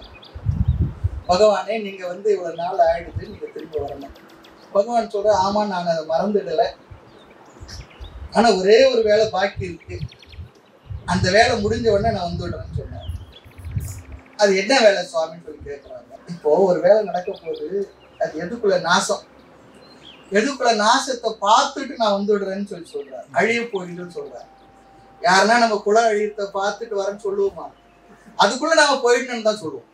Speaker 1: பகவானே நீங்க இவ்வளவு நாள் ஆயிடுது, நீங்க திரும்ப வரணும். பகவான் சொல்ற, ஆமா நான் அதை மறந்துடல, ஆனா ஒரே ஒரு வேலை பாக்கி இருக்கு, அந்த வேலை முடிஞ்ச உடனே நான் வந்துடுறேன்னு சொன்னேன். அது என்ன வேலை சுவாமின்னு சொல்லி கேட்கிறாங்க. இப்போ ஒரு வேலை நடக்க போகுது, அது எதுக்குள்ள நாசம், எதுக்குள்ள நாசத்தை பார்த்துட்டு நான் வந்துடுறேன்னு சொல்லி சொல்றாரு. அழிய போயிடுன்னு சொல்றாரு. யாருன்னா நம்ம குல அழியத்தை பார்த்துட்டு வரேன்னு சொல்லுவோமா? அதுக்குள்ள நாம போயிடணும்னு தான் சொல்லுவோம்.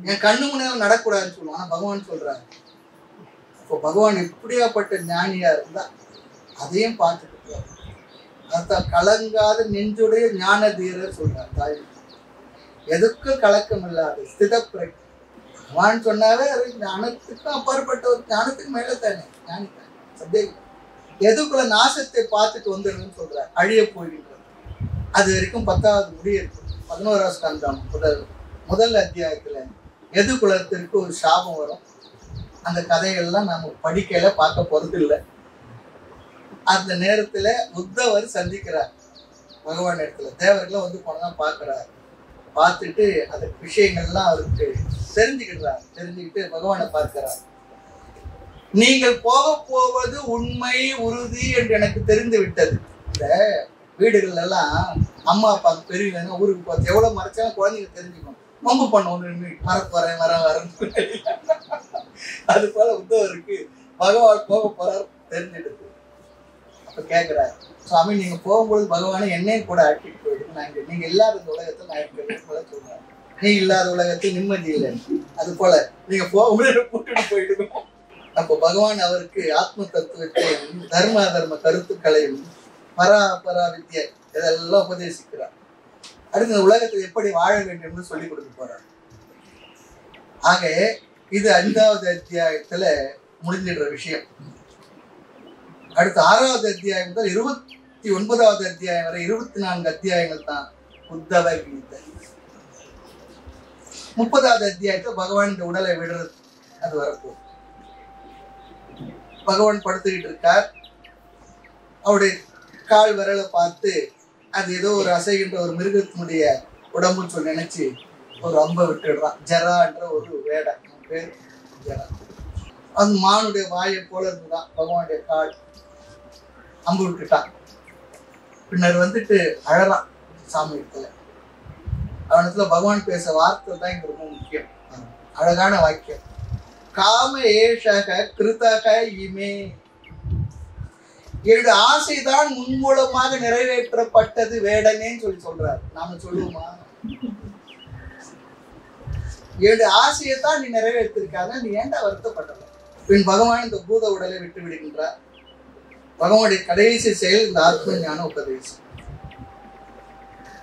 Speaker 1: என் கண்ணு முன்னால நடக்கூடாதுன்னு சொல்லுவோம். ஆனா பகவான் சொல்றாரு, இப்போ பகவான் எப்படியாப்பட்ட ஞானியா இருந்தா அதையும் பார்த்துட்டு அதான் கலங்காத நெஞ்சுடைய ஞான தீரர் சொல்றார். தாய் எதுக்கும் கலக்கம் இல்லாத ஸ்திதப்பிரை பகவான் சொன்னாவே அது ஞானத்துக்கும் அப்பாற்பட்ட ஒரு ஞானத்துக்கு மேல தானே ஞானி சந்தேகம். எதுக்குள்ள நாசத்தை பார்த்துட்டு வந்துடுன்னு சொல்றார். அழிய போகின்றது. அது வரைக்கும் 10வது முடிய இருக்கு. 11வது ஸ்கந்தம் முதல் அத்தியாயத்துல எது குலத்திற்கு ஒரு சாபம் வரும். அந்த கதைகள்லாம் நாம படிக்கல, பார்க்க போறது இல்லை. அந்த நேரத்துல உத்தவர் சந்திக்கிறார் பகவான் இடத்துல. தேவர்களை போனதான் பார்க்கிறார். பார்த்துட்டு அந்த விஷயங்கள்லாம் அவருக்கு தெரிஞ்சுக்கிட்டு பகவானை பார்க்கிறார். நீங்கள் போக போவது உண்மை உறுதி என்று எனக்கு தெரிந்து விட்டது. இந்த வீடுகள் எல்லாம் அம்மா அப்பா பெரியவங்க ஊருக்கு பார்த்து எவ்வளவு மறைச்சாலும் குழந்தைங்க தெரிஞ்சுக்கணும். மம்பு பண்ணுவோம், வரப்போறேன் வரேன்னு. அது போல உத்தவருக்கு பகவான் போக போறார் தெரிஞ்சிடுது. அப்ப கேட்கிறாரு, சுவாமி நீங்க போகும்போது பகவானை என்னையும் கூட ஆக்கிட்டு போயிடுங்க, நீங்க இல்லாத உலகத்தை நான் இருக்கிறேன் சொல்றாரு. நீ இல்லாத உலகத்தில் நிம்மதி இல்லை, அது போல நீங்க போகும்போது கூட்டிட்டு போயிடுங்க. அப்போ பகவான் அவருக்கு ஆத்ம தத்துவத்தையும் தர்ம அதர்ம கருத்துக்களையும் பரா வித்யை இதெல்லாம் உபதேசிக்கிறார். அடுத்த உலகத்தில் எப்படி வாழ வேண்டும் என்று சொல்லிக் கொடுக்க போறார். ஆக இது 5வது அத்தியாயத்துல முடிஞ்சிடுற விஷயம். அடுத்த 6வது அத்தியாயம் முதல் 29வது அத்தியாயம் வரை 24 அத்தியாயங்கள் தான் உத்தவ கீதை. 30வது அத்தியாயத்துல பகவான் இந்த உடலை விடுறது அது வரப்போகுது. பகவான் படுத்துக்கிட்டு இருக்கார். அவருடைய கால் விரலை பார்த்து அது ஏதோ ஒரு அசைகின்ற ஒரு மிருகத்தினுடைய உடம்புன்னு சொல்லி நினைச்சு ஒரு அம்பை விட்டுடுறான். ஜரான்ற ஒரு வேடை, பேர் ஜரா. அந்த மானுடைய வாயை போல இருந்துதான் பகவானுடைய கால். அம்பு விட்டுட்டான். பின்னர் அழறான் சாமி இடத்துல. அவனத்துல பகவான் பேச வார்த்தை தான் இங்க ரொம்ப முக்கியம். அழகான வாக்கியம். காம ஏஷக கிருதக இமே. என்னுடைய ஆசைதான் முன்மூலமாக நிறைவேற்றப்பட்டது வேடனேன்னு சொல்றாரு. நாம சொல்லுவோமா? என்னுடைய ஆசையைத்தான் நீ நிறைவேற்றிருக்காங்க, நீ ஏன்டா வருத்தப்பட்டல? பின் பகவான் இந்த பூத உடலை விட்டு விடுகின்றார். பகவானுடைய கடைசி செயல் இந்த ஆத்ம ஞான உபதேசம்.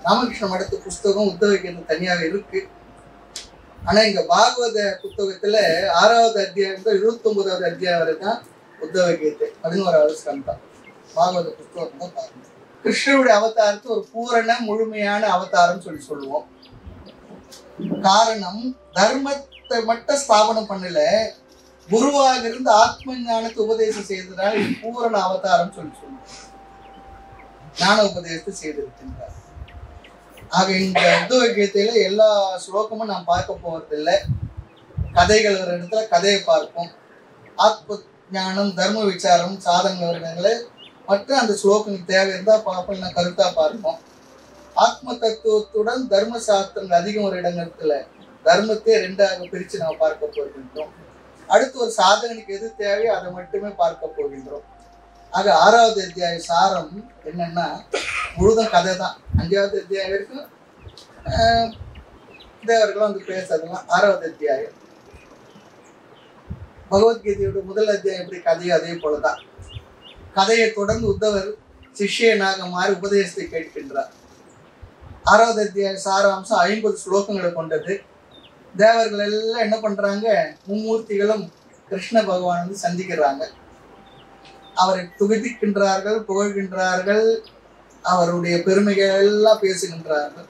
Speaker 1: ராமகிருஷ்ண மடத்து புஸ்தகம் உத்தவகீதை தனியாக இருக்கு. ஆனா இங்க பாகவத புத்தகத்துல 6வது அத்தியாயம் 29வது அத்தியாயம் வரை தான் உத்தவகீதை. 11வது ஸ்கந்தம் பாகவத புத்தகம் தான் பாருங்க. கிருஷ்ணனுடைய அவதாரத்தை ஒரு பூரண முழுமையான அவதாரம் சொல்லுவோம். காரணம் தர்மத்தை மட்டும் ஸ்தாபனம் பண்ணல, குருவாக இருந்து ஆத்ம ஞானத்தை உபதேசம் செய்ததால் இது பூரண அவதாரம் சொல்லுவோம். ஞான உபதேசத்தை செய்திருக்கின்றார். ஆக இந்த உத்தவகீதையில எல்லா ஸ்லோகமும் நாம் பார்க்க போவதில்லை. கதைகள் ஒரு இடத்துல கதையை பார்ப்போம். ஆத்ம ஞானம் தர்ம விசாரம் சாதன வருடங்களை மற்றும் அந்த ஸ்லோகங்களுக்கு தேவை இருந்தால் பார்ப்போம், இல்லை கருத்தா பார்ப்போம். ஆத்ம தத்துவத்துடன் தர்ம சாஸ்திரங்கள் அதிகம் ஒரு இடங்கள்ல தர்மத்தை 2ஆக பிரித்து நாம் பார்க்க போகின்றோம். அடுத்து ஒரு சாதகனுக்கு எது தேவையோ அதை மட்டுமே பார்க்க போகின்றோம். ஆக 6வது அத்தியாய சாரம் என்னன்னா முழுதும் கதை தான். 5வது அத்தியாயம் வரைக்கும் தேவர்களும் பேசுறதுலாம் 6வது அத்தியாயம். பகவத்கீதையோட முதல் அத்தியாயம் எப்படி கதையோ அதே போலதான். கதையை தொடர்ந்து உத்தவர் சிஷ்யனாக மாறி உபதேசத்தை கேட்கின்றார். 6வது அத்தியாய சாராம்சம் 50 ஸ்லோகங்களை கொண்டது. தேவர்கள் எல்லாம் என்ன பண்றாங்க, மும்மூர்த்திகளும் கிருஷ்ண பகவான் சந்திக்கிறாங்க. அவரை துதிக்கின்றார்கள், புகழ்கின்றார்கள், அவருடைய பெருமைகள் எல்லாம் பேசுகின்றார்கள்.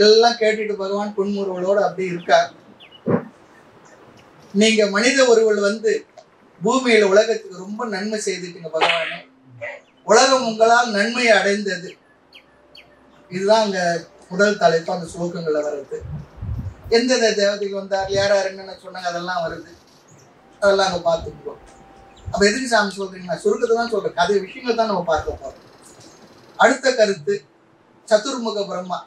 Speaker 1: எல்லாம் கேட்டுட்டு பகவான் புன்முறுவலோடு அப்படி இருக்கார். நீங்க மனித ஒருவள் வந்து பூமியில உலகத்துக்கு ரொம்ப நன்மை செய்துட்டீங்க பகவானே, உலகம் உங்களால் நன்மையை அடைந்தது. இதுதான் அங்க முதல் தலைப்பு அந்த ஸ்லோகங்கள்ல வருது. எந்தெந்த தேவதைகள் வந்தார், யார் யார் என்னென்ன சொன்னாங்க, அதெல்லாம் வருது. அதெல்லாம் அங்க பார்த்துக்குவோம். அப்ப எதுக்கு சாமி சொல்றீங்க? நான் சுருக்கத்தை தான் சொல்றேன், கதை விஷயங்கள் தான் நம்ம பார்க்க போறோம். அடுத்த கருத்து, சதுர்முக பிரம்மா,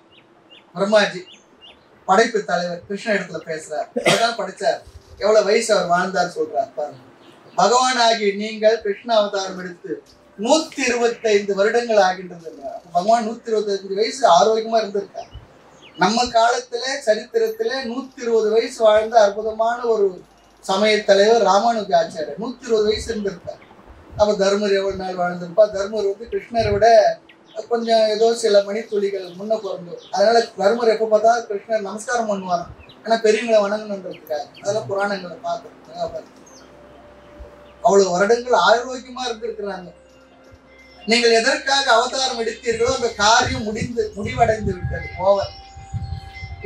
Speaker 1: பிரம்மாஜி படைப்பு தலைவர் கிருஷ்ண இடத்துல பேசுறார். அவர்தான் படிச்சார், எவ்வளவு வயசு அவர் வாழ்ந்தார் சொல்றார் பாருங்க. பகவான் ஆகிய நீங்கள் கிருஷ்ண அவதாரம் எடுத்து 125 வருடங்கள் ஆகின்றது. பகவான் 125 வயசு ஆரோக்கியமா இருந்திருக்கார். நம்ம காலத்துல சரித்திரத்துல 120 வயசு வாழ்ந்த அற்புதமான ஒரு சமய தலைவர் ராமானுஜ ஆச்சாரியர் 120 வயசு இருந்திருக்கார். அப்ப தர்மர் எவ்வளவு நாள் வாழ்ந்திருப்பா? தர்மர் வந்து கிருஷ்ணரை விட கொஞ்சம் ஏதோ சில மணித்துளிகள் முன்ன பிறந்தோம். அதனால தர்மர் எப்ப பார்த்தா கிருஷ்ணர் நமஸ்காரம் பண்ணுவார். ஆனா பெரியவங்களை வணங்கணுன்றதுக்காக. அதெல்லாம் புராணங்களை பார்க்கணும். அவ்வளவு வருடங்கள் ஆரோக்கியமா இருந்திருக்கிறாங்க. நீங்கள் எதற்காக அவதாரம் எடுத்தீர்களோ அந்த காரியம் முடிவடைந்து விட்டது. ஓவர்.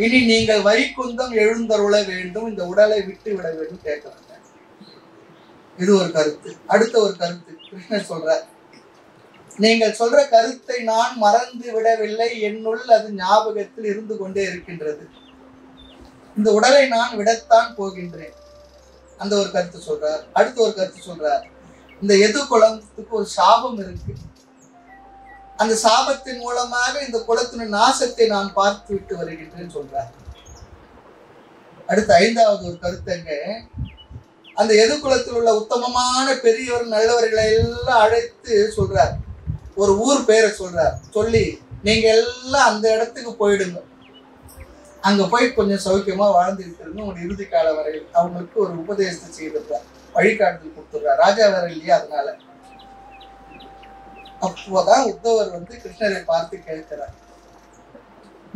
Speaker 1: இனி நீங்கள் வைகுந்தம் எழுந்தருள வேண்டும், இந்த உடலை விட்டு விட வேண்டும் கேட்கிறாங்க. இது ஒரு கருத்து. அடுத்த ஒரு கருத்து கிருஷ்ணர் சொல்றார், நீங்கள் சொல்ற கருத்தை நான் மறந்து விடவில்லை, என்னுள் அது ஞாபகத்தில் இருந்து கொண்டே இருக்கின்றது. இந்த உடலை நான் விடத்தான் போகின்றேன். அந்த ஒரு கருத்து சொல்றார். அடுத்த ஒரு கருத்து சொல்றார், இந்த எது குலத்துக்கு ஒரு சாபம் இருக்கு, அந்த சாபத்தின் மூலமாக இந்த குலத்தின் நாசத்தை நான் பார்த்து விட்டு வருகின்றேன் சொல்றார். அடுத்த ஐந்தாவது ஒரு கருத்துங்க, அந்த எது குலத்தில் உள்ள உத்தமமான பெரியவர் நல்லவர்களை எல்லாம் அழைத்து சொல்றார். ஒரு ஊர் பேரை சொல்றார். சொல்லி நீங்க எல்லாம் அந்த இடத்துக்கு போயிடுங்க, அங்க போய் கொஞ்சம் சௌக்கியமா வாழ்ந்துட்டு இருந்து உங்க இறுதி கால வரையில் அவங்களுக்கு ஒரு உபதேசத்தை செய்திருக்கார், வழிகாட்டுதல் கொடுத்துடுறார். ராஜா வேற இல்லையா, அதனால. அப்போதான் உத்தவர் வந்து கிருஷ்ணரை பார்த்து கேட்கிறார்,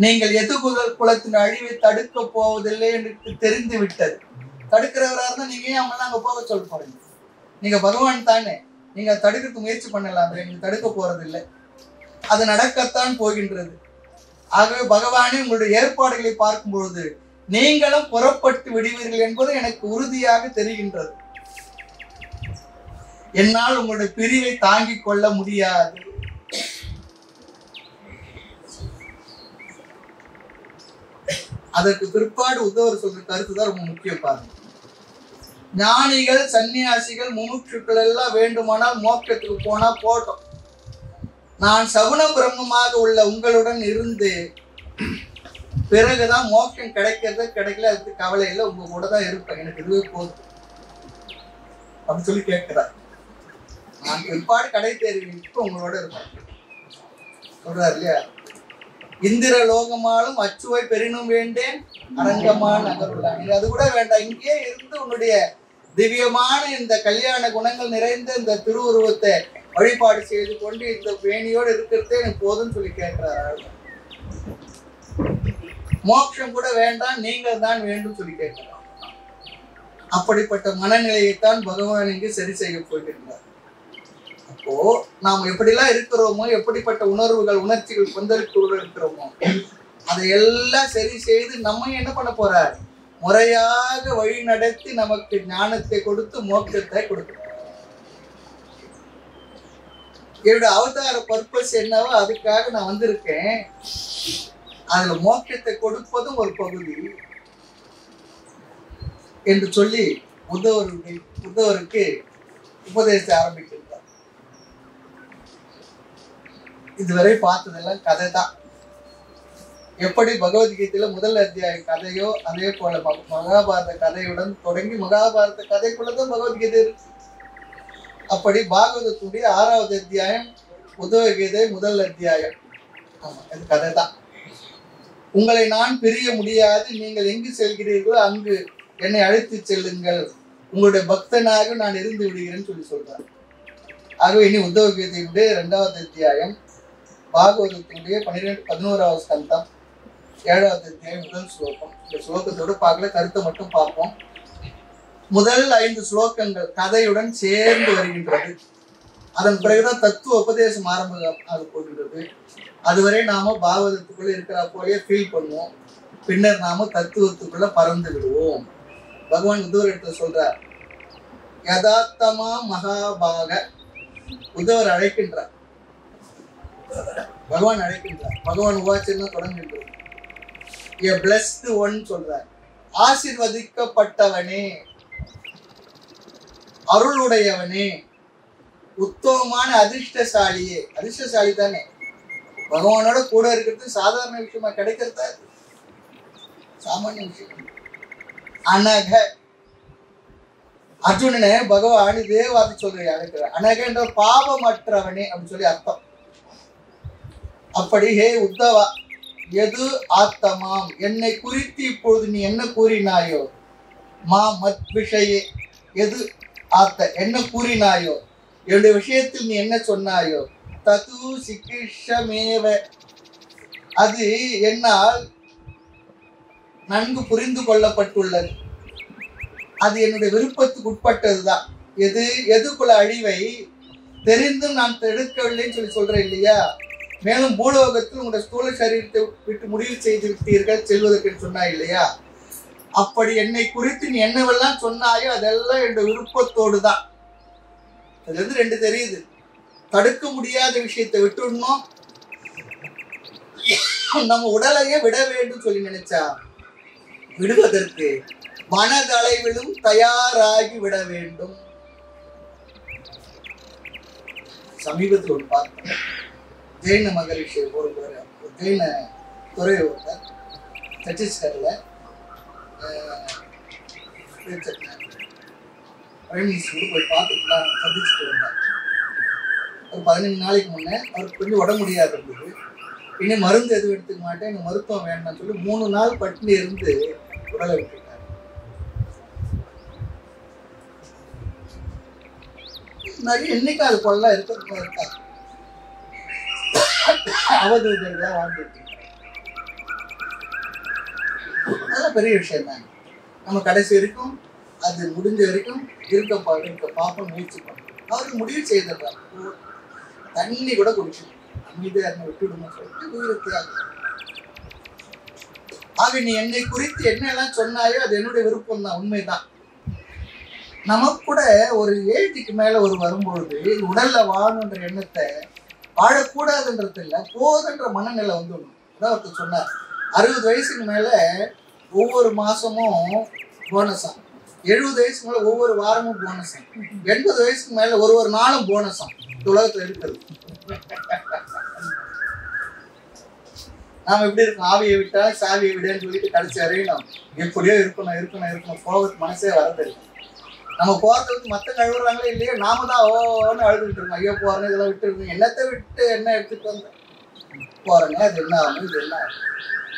Speaker 1: நீங்கள் எது குலத்தின் அழிவை தடுக்க போவதில்லை என்று தெரிந்து விட்டது. தடுக்கிறவரா இருந்தா நீங்க ஏன் அவங்களாம் அங்க போக சொல்ல போறீங்க? நீங்க பகவான் தானே, நீங்க தடுக்கிறதுக்கு முயற்சி பண்ணலாம், நீங்க தடுக்க போறதில்லை. அது நடக்கத்தான் போகின்றது. ஆகவே பகவானே உங்களுடைய ஏற்பாடுகளை பார்க்கும் பொழுது நீங்களும் புறப்பட்டு விடுவீர்கள் என்பது எனக்கு உறுதியாக தெரிகின்றது. என்னால் உங்களுடைய பிரிவை தாங்கிக் கொள்ள முடியாது. அதற்கு பிற்பாடு உத்தவர் சொல்ற கருத்துதான் ரொம்ப முக்கியம் பாருங்க. ஞானிகள், சன்னியாசிகள், முமுட்சுக்கள் எல்லாம் வேண்டுமானால் மோட்சத்துக்கு போனா போட்டோம், நான் சகுன பிரம்மமாக உள்ள உங்களுடன் இருந்து பிறகுதான் மோட்சம் கிடைக்கிறது கிடைக்கல, அதுக்கு கவலை இல்லை, உங்க கூட தான் இருப்பேன், எனக்கு இதுவே போதும் அப்படின்னு சொல்லி கேட்கிறார். நான் பிற்பாடு கடை தேர்விக்கு உங்களோட இருப்பேன் சொல்றாரு இல்லையா. இந்திர லோகமாலும் அச்சுவை பெரினும் வேண்டேன், அரங்கமான நகருள்ளான். அது கூட வேண்டாம், இங்கே இருந்து உன்னுடைய திவ்யமான இந்த கல்யாண குணங்கள் நிறைந்த இந்த திருவுருவத்தை வழிபாடு செய்து கொண்டு இந்த வேணியோடு இருக்கிறதே எனக்கு போதும்னு சொல்லி கேட்கிறார். மோட்சம் கூட வேண்டாம், நீங்கள் தான் வேண்டும் சொல்லி கேட்கிறார். அப்படிப்பட்ட மனநிலையைத்தான் பகவான் இங்கு சரி செய்ய போகின்றார். அப்போ நாம் எப்படிலாம் இருக்கிறோமோ, எப்படிப்பட்ட உணர்வுகள் உணர்ச்சிகள் கொந்தளிப்புகள் இருக்கிறோமோ, அதையெல்லாம் சரி செய்து நம்ம என்ன பண்ண போறார், முறையாக வழி நடத்தி நமக்கு ஞானத்தை கொடுத்து மோட்சத்தை கொடுக்கிறார். என்னோட அவதார பர்பஸ் என்னவோ அதுக்காக நான் வந்திருக்கேன். அதுல மோட்சத்தை கொடுப்பதும் ஒரு பகுதி என்று சொல்லி உத்தவருக்கு உபதேசத்தை ஆரம்பிக்கிறார். இதுவரை பார்த்ததெல்லாம் கதை தான். எப்படி பகவத்கீதையில முதல் அத்தியாய கதையோ அதே போல மகாபாரத கதையுடன் தொடங்கி மகாபாரத கதைக்குள்ளதான் பகவத்கீதை இருக்கு. அப்படி பாகவதத்துடைய 6வது அத்தியாயம் உத்தவகீதை முதல் அத்தியாயம். ஆமா, இது கதை தான். உங்களை நான் பிரிய முடியாது, நீங்கள் எங்கு செல்கிறீர்களோ அங்கு என்னை அழைத்து செல்லுங்கள், உங்களுடைய பக்தனாக நான் இருந்து விடுகிறேன்னு சொல்லி சொல்றாரு. ஆகவே இனி உத்தவகீதையுடைய 2வது அத்தியாயம், பாகவதத்துடைய 11வது ஸ்கந்தம் 7வது அத்தியாயம் முதல் ஸ்லோகம். இந்த ஸ்லோகத்தோடு பார்க்கல, கருத்தை மட்டும் பார்ப்போம். முதல் 5 ஸ்லோகங்கள் கதையுடன் சேர்ந்து வருகின்றது. அதன் பிறகுதான் தத்துவ உபதேசம் ஆக போகிறது. அதுவரை நாம பாகவதத்துக்குள்ள இருக்கிற போலயே ஃபீல் பண்ணுவோம். பின்னர் நாம தத்துவத்துக்குள்ள பறந்து விடுவோம். பகவான் உத்தவர் இடத்துல சொல்றார், யதார்த்தமா மகாபாக. உத்தவர் அழைக்கின்றார், பகவான் அழைக்கின்றார். பகவான் உவாச்சன்னா தொடங்குகின்றது. A blessed one சொல்றார், ஆசீர்வதிக்கப்பட்டவனே, அருளுடையவனே, உத்தமமான அதிர்ஷ்டசாலியே. அதிர்ஷ்டசாலி தானே, பகவானோட கூட இருக்கிறது சாதாரண விஷயமா, கிடைக்கிறதா சாமானிய விஷயம். அனக. அர்ஜுனனே பகவான் இதே வார்த்தை சொல்லி அழைக்கிறார். அனக என்ற பாவமற்றவனே அப்படின்னு சொல்லி அர்த்தம். அப்படி ஹே உத்தவா, எது ஆத்தமாம், என்னை குறித்து இப்பொழுது நீ என்ன கூறினாயோ, மா மத் விஷயே, எது ஆத்த என்ன கூறினாயோ, என்னுடைய விஷயத்தில் நீ என்ன சொன்னாயோ, தது சிகிஷமேவ, அது என்னால் நன்கு புரிந்து கொள்ளப்பட்டுள்ளது. அது என்னுடைய விருப்பத்துக்கு உட்பட்டதுதான். எதுக்குள்ள அழிவை தெரிந்தும் நான் தடுக்கவில்லைன்னு சொல்லி சொல்றேன் இல்லையா. மேலும் பூலோகத்தில் உங்களுடைய ஸ்தூல சரீரத்தை விட்டு முடிவு செய்து விட்டீர்கள் செல்வதற்கு சொன்னா இல்லையா. அப்படி என்னை குறித்து நீ என்னவெல்லாம் சொன்னாயோ அதெல்லாம் என்னுடைய விருப்பத்தோடு தான். அதுல இருந்து ரெண்டு தெரியுது. தடுக்க முடியாத விஷயத்தை விட்டுடணும், நம்ம உடலையே விட வேண்டும் சொல்லி நினைச்சா விடுவதற்கு மனதளவிலும் தயாராகி விட வேண்டும். சமீபத்தில் ஒரு பார்த்தேன், ஜெயின மகரிஷி ஒரு ஜெயின துறை ஒருத்தர் சத்தீஸ்கர்ல போய் பார்த்துக்கலாம் சந்திச்சுட்டு வந்தார். ஒரு 15 நாளைக்கு முன்னே அவருக்கு கொஞ்சம் உடம்பு முடியாது இருந்தது. இன்னும் மருந்து எதுவும் எடுத்துக்க மாட்டேன், எனக்கு மருத்துவம் வேண்டாம்னு சொல்லி 3 நாள் பட்டினி இருந்து உடலை விட்டுட்டார். நிறைய என்னைக்கு அது போல இருக்காது. அவதூதர்களா வாழ்ந்துட்டு அதெல்லாம் பெரிய விஷயம் தான். நம்ம கடைசி வரைக்கும் அது முடிஞ்ச வரைக்கும் இருக்க பார்ப்போம், முயற்சி பண்ணும். அவருக்கு முடிவு செய்திருக்காங்க, தண்ணி கூட குடிக்கணும், அமைதியா இருந்த விட்டுவிடுமா சொல்லிட்டு உயிரத்தியாக. ஆக நீ என்னை குறித்து என்னெல்லாம் சொன்னாயோ அது என்னுடைய விருப்பம் தான், உண்மைதான். நமக்கு கூட ஒரு ஏஜுக்கு மேல ஒரு வரும்பொழுது உடல்ல வாழணுன்ற எண்ணத்தை வாழக்கூடாதுன்றது இல்லை, போதுன்ற மனநிலை வந்துடணும். அதான் ஒருத்தர் சொன்னார், 60 வயசுக்கு மேல ஒவ்வொரு மாசமும் போனஸா, 70 வயசுக்கு மேல ஒவ்வொரு வாரமும் போனஸா, 80 வயசுக்கு மேல ஒரு நாளும் போனஸா. உலகத்துல இருக்கிறது நாம எப்படி இருக்கும், ஆவியை விட்டா சாவியை விடன்னு சொல்லிட்டு கடைசி வரையணும் எப்படியோ இருக்கணும் போகிறதுக்கு மனசே வரதில்லை. நம்ம போறதுக்கு மத்த கழுவுறாங்களே இல்லையோ, நாம தான் ஓன்னு அழுதுகிட்டு இருக்கோம், ஐயோ போறேன்னு இதெல்லாம் விட்டு இருக்கோம். என்னத்தை விட்டு என்ன எடுத்துட்டு வந்தேன் போறேங்க, அது என்ன ஆகும், இது என்ன ஆகும்,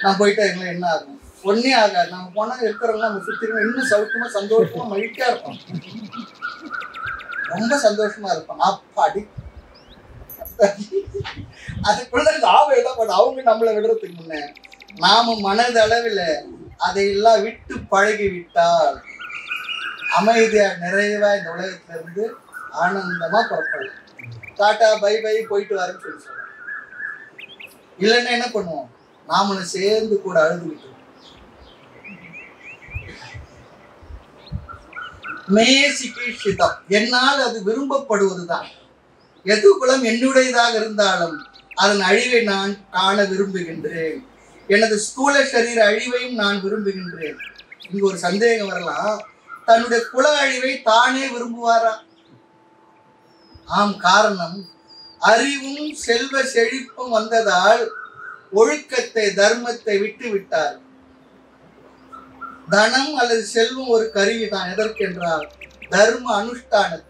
Speaker 1: நான் போயிட்டா எங்களை என்ன ஆகும், ஒன்னே ஆகாது. நம்ம போனா இருக்கிறவங்க நம்ம சுத்தி இன்னும் சௌக்கியமா சந்தோஷமா மகிழ்ச்சியா இருப்போம், ரொம்ப சந்தோஷமா இருப்போம். அப்பாடி அதுக்குள்ள ஆவையெல்லாம் பண்ண அவங்க நம்மளை விடுறதுக்கு முன்ன நாம மனதளவில் அதையெல்லாம் விட்டு பழகி விட்டால் அமைதியா நிறைவா இந்த உலகத்துல இருந்து ஆனந்தமா புறப்படலாம். டாட்டா பை பை போயிட்டு வரேன்னு சொல்லி சொல்றோம். இல்லைன்னா என்ன பண்ணுவோம், நாமளும் சேர்ந்து கூட அழுதுகிட்டு மேசிகிஷிதம், என்னால் அது விரும்பப்படுவதுதான். எது குலம் என்னுடையதாக இருந்தாலும் அதன் அழிவை நான் காண விரும்புகின்றேன், எனது ஸ்தூல சரீர அழிவையும் நான் விரும்புகின்றேன். இங்க ஒரு சந்தேகம் வரலாம், தன்னுடைய குல அழிவை தானே விரும்புவாரா? ஆம், காரணம் அறிவும் செல்வ செழிப்பும் வந்ததால் ஒழுக்கத்தை தர்மத்தை விட்டு விட்டார். தனம் அல்லது செல்வம் ஒரு கருவிதான். எதற்கென்றால் தர்ம அனுஷ்டானத்தை,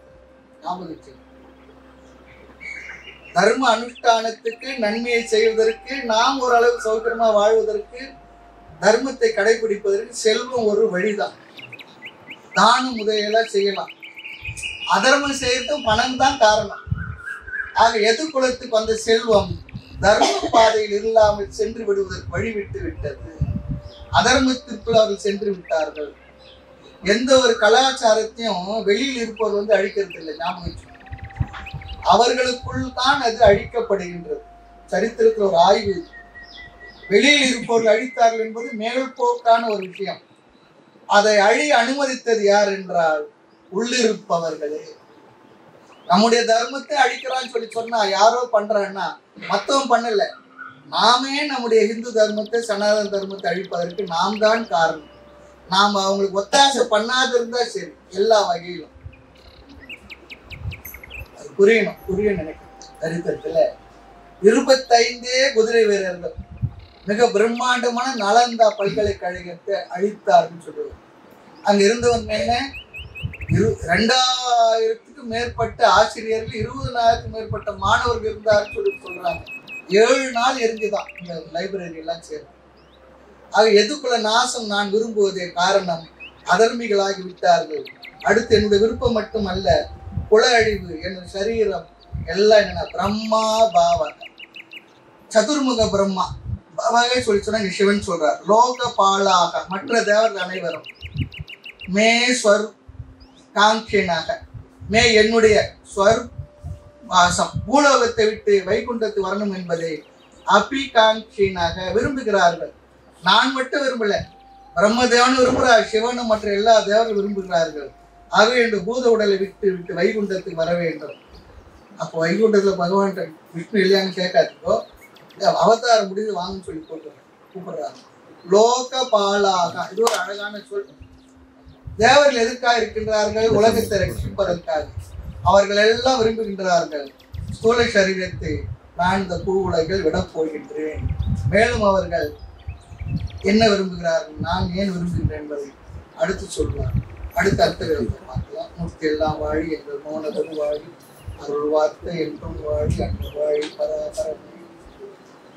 Speaker 1: தர்ம அனுஷ்டானத்துக்கு நன்மையை செய்வதற்கு, நாம் ஓரளவு சௌகரியமா வாழ்வதற்கு, தர்மத்தை கடைபிடிப்பதற்கு செல்வம் ஒரு வழிதான். தானம் முதலையெல்லாம் செய்யலாம், அதர்மம் செய்யறதும் பணம் தான் காரணம். ஆக எது குலத்துக்கு வந்த செல்வம் தர்ம பாதையில் இல்லாமல் சென்று விடுவதற்கு வழிவிட்டு விட்டது. அதர்மத்திற்குள் அவர்கள் சென்று விட்டார்கள். எந்த ஒரு கலாச்சாரத்தையும் வெளியில் இருப்பவர் அழிக்கிறது இல்லை. ஞாபகம் அவர்களுக்குள் தான் அது அழிக்கப்படுகின்றது. சரித்திரத்தில் ஒரு ஆய்வு, வெளியில் இருப்பவர்கள் அழித்தார்கள் என்பது மேல்போக்கான ஒரு விஷயம். அதை அழிய அனுமதித்தது யார் என்றால் உள்ளிருப்பவர்களே. நம்முடைய தர்மத்தை அழிக்கிறான்னு சொல்லி சொன்னா யாரோ பண்றான்னா மத்தவன் பண்ணல, நாமே நம்முடைய இந்து தர்மத்தை சனாதன தர்மத்தை அழிப்பதற்கு நாம் தான் காரணம். நாம் அவங்களுக்கு ஒத்தாசை பண்ணாது இருந்தா சரி, எல்லா வகையிலும் அது புரிய நினைக்கிறேன். சரித்திரத்துல 25 குதிரை வீரர்கள் மிக பிரம்மாண்டமான நலந்தா பல்கலைக்கழகத்தை அழித்தார்னு சொல்லுவாங்க. அங்க இருந்தவங்க என்ன, 2000க்கும் மேற்பட்ட ஆசிரியர்கள், 20,000க்கும் மேற்பட்ட மாணவர்கள் இருந்தாருன்னு சொல்லி சொல்றாங்க. 7 நாள் எரிஞ்சுதான் இந்த லைப்ரரி எல்லாம் சேர்ந்து. ஆக எதுக்குள்ள நாசம் நான் விரும்புவதே காரணம், அதர்மிகளாகி விட்டார்கள். அடுத்து என்னுடைய விருப்பம் மட்டுமல்ல, குல அழிவு, என்னுடைய சரீரம் எல்லாம் என்னன்னா பிரம்மா பாவ சதுர்முக பிரம்மா பாபாவே சொல்லி சொன்னா சிவன் சொல்றார், லோக பாலாக மற்ற தேவர்கள் அனைவரும் மே ஸ்வர் காங்கியனாக, மே என்னுடைய ஸ்வர் வாசம் பூலோகத்தை விட்டு வைகுண்டத்து வரணும் என்பதை அபிகாங்கியனாக விரும்புகிறார்கள். நான் மட்டும் விரும்பல, பிரம்மதேவனும் விரும்புகிறார், சிவனும் மற்ற எல்லா தேவரும் விரும்புகிறார்கள். ஆகவே இந்த பூத உடலை விட்டு விட்டு வைகுண்டத்துக்கு வர வேண்டும். அப்போ வைகுண்டத்துல பகவான் விஷ்ணு இல்லையான்னு கேட்காதோ, அவதாரம் முடிந்து வாங்கன்னு சொல்லி கூப்பிடுறாங்க. லோக பாலாக, இது ஒரு அழகான சொல். தேவர்கள் எதற்காக இருக்கின்றார்கள்? உலகத்தை ரட்சிப்பதற்காக. அவர்கள் எல்லாம் விரும்புகின்றார்கள், ஸ்தூல சரீரத்தை நான் இந்த பூ உலகில் விடப் போகின்றேன். மேலும் அவர்கள் என்ன விரும்புகிறார்கள், நான் ஏன் விரும்புகின்றேன் என்பதை அடுத்து சொல்வார். அடுத்த அர்த்தத்தை பார்க்கலாம். மூர்த்தி எல்லாம் வாழி, எங்கள் மோனதரு வாழி, அருள் வார்த்தை என்றும் வாழி, அன்று வாழி, பராபரம்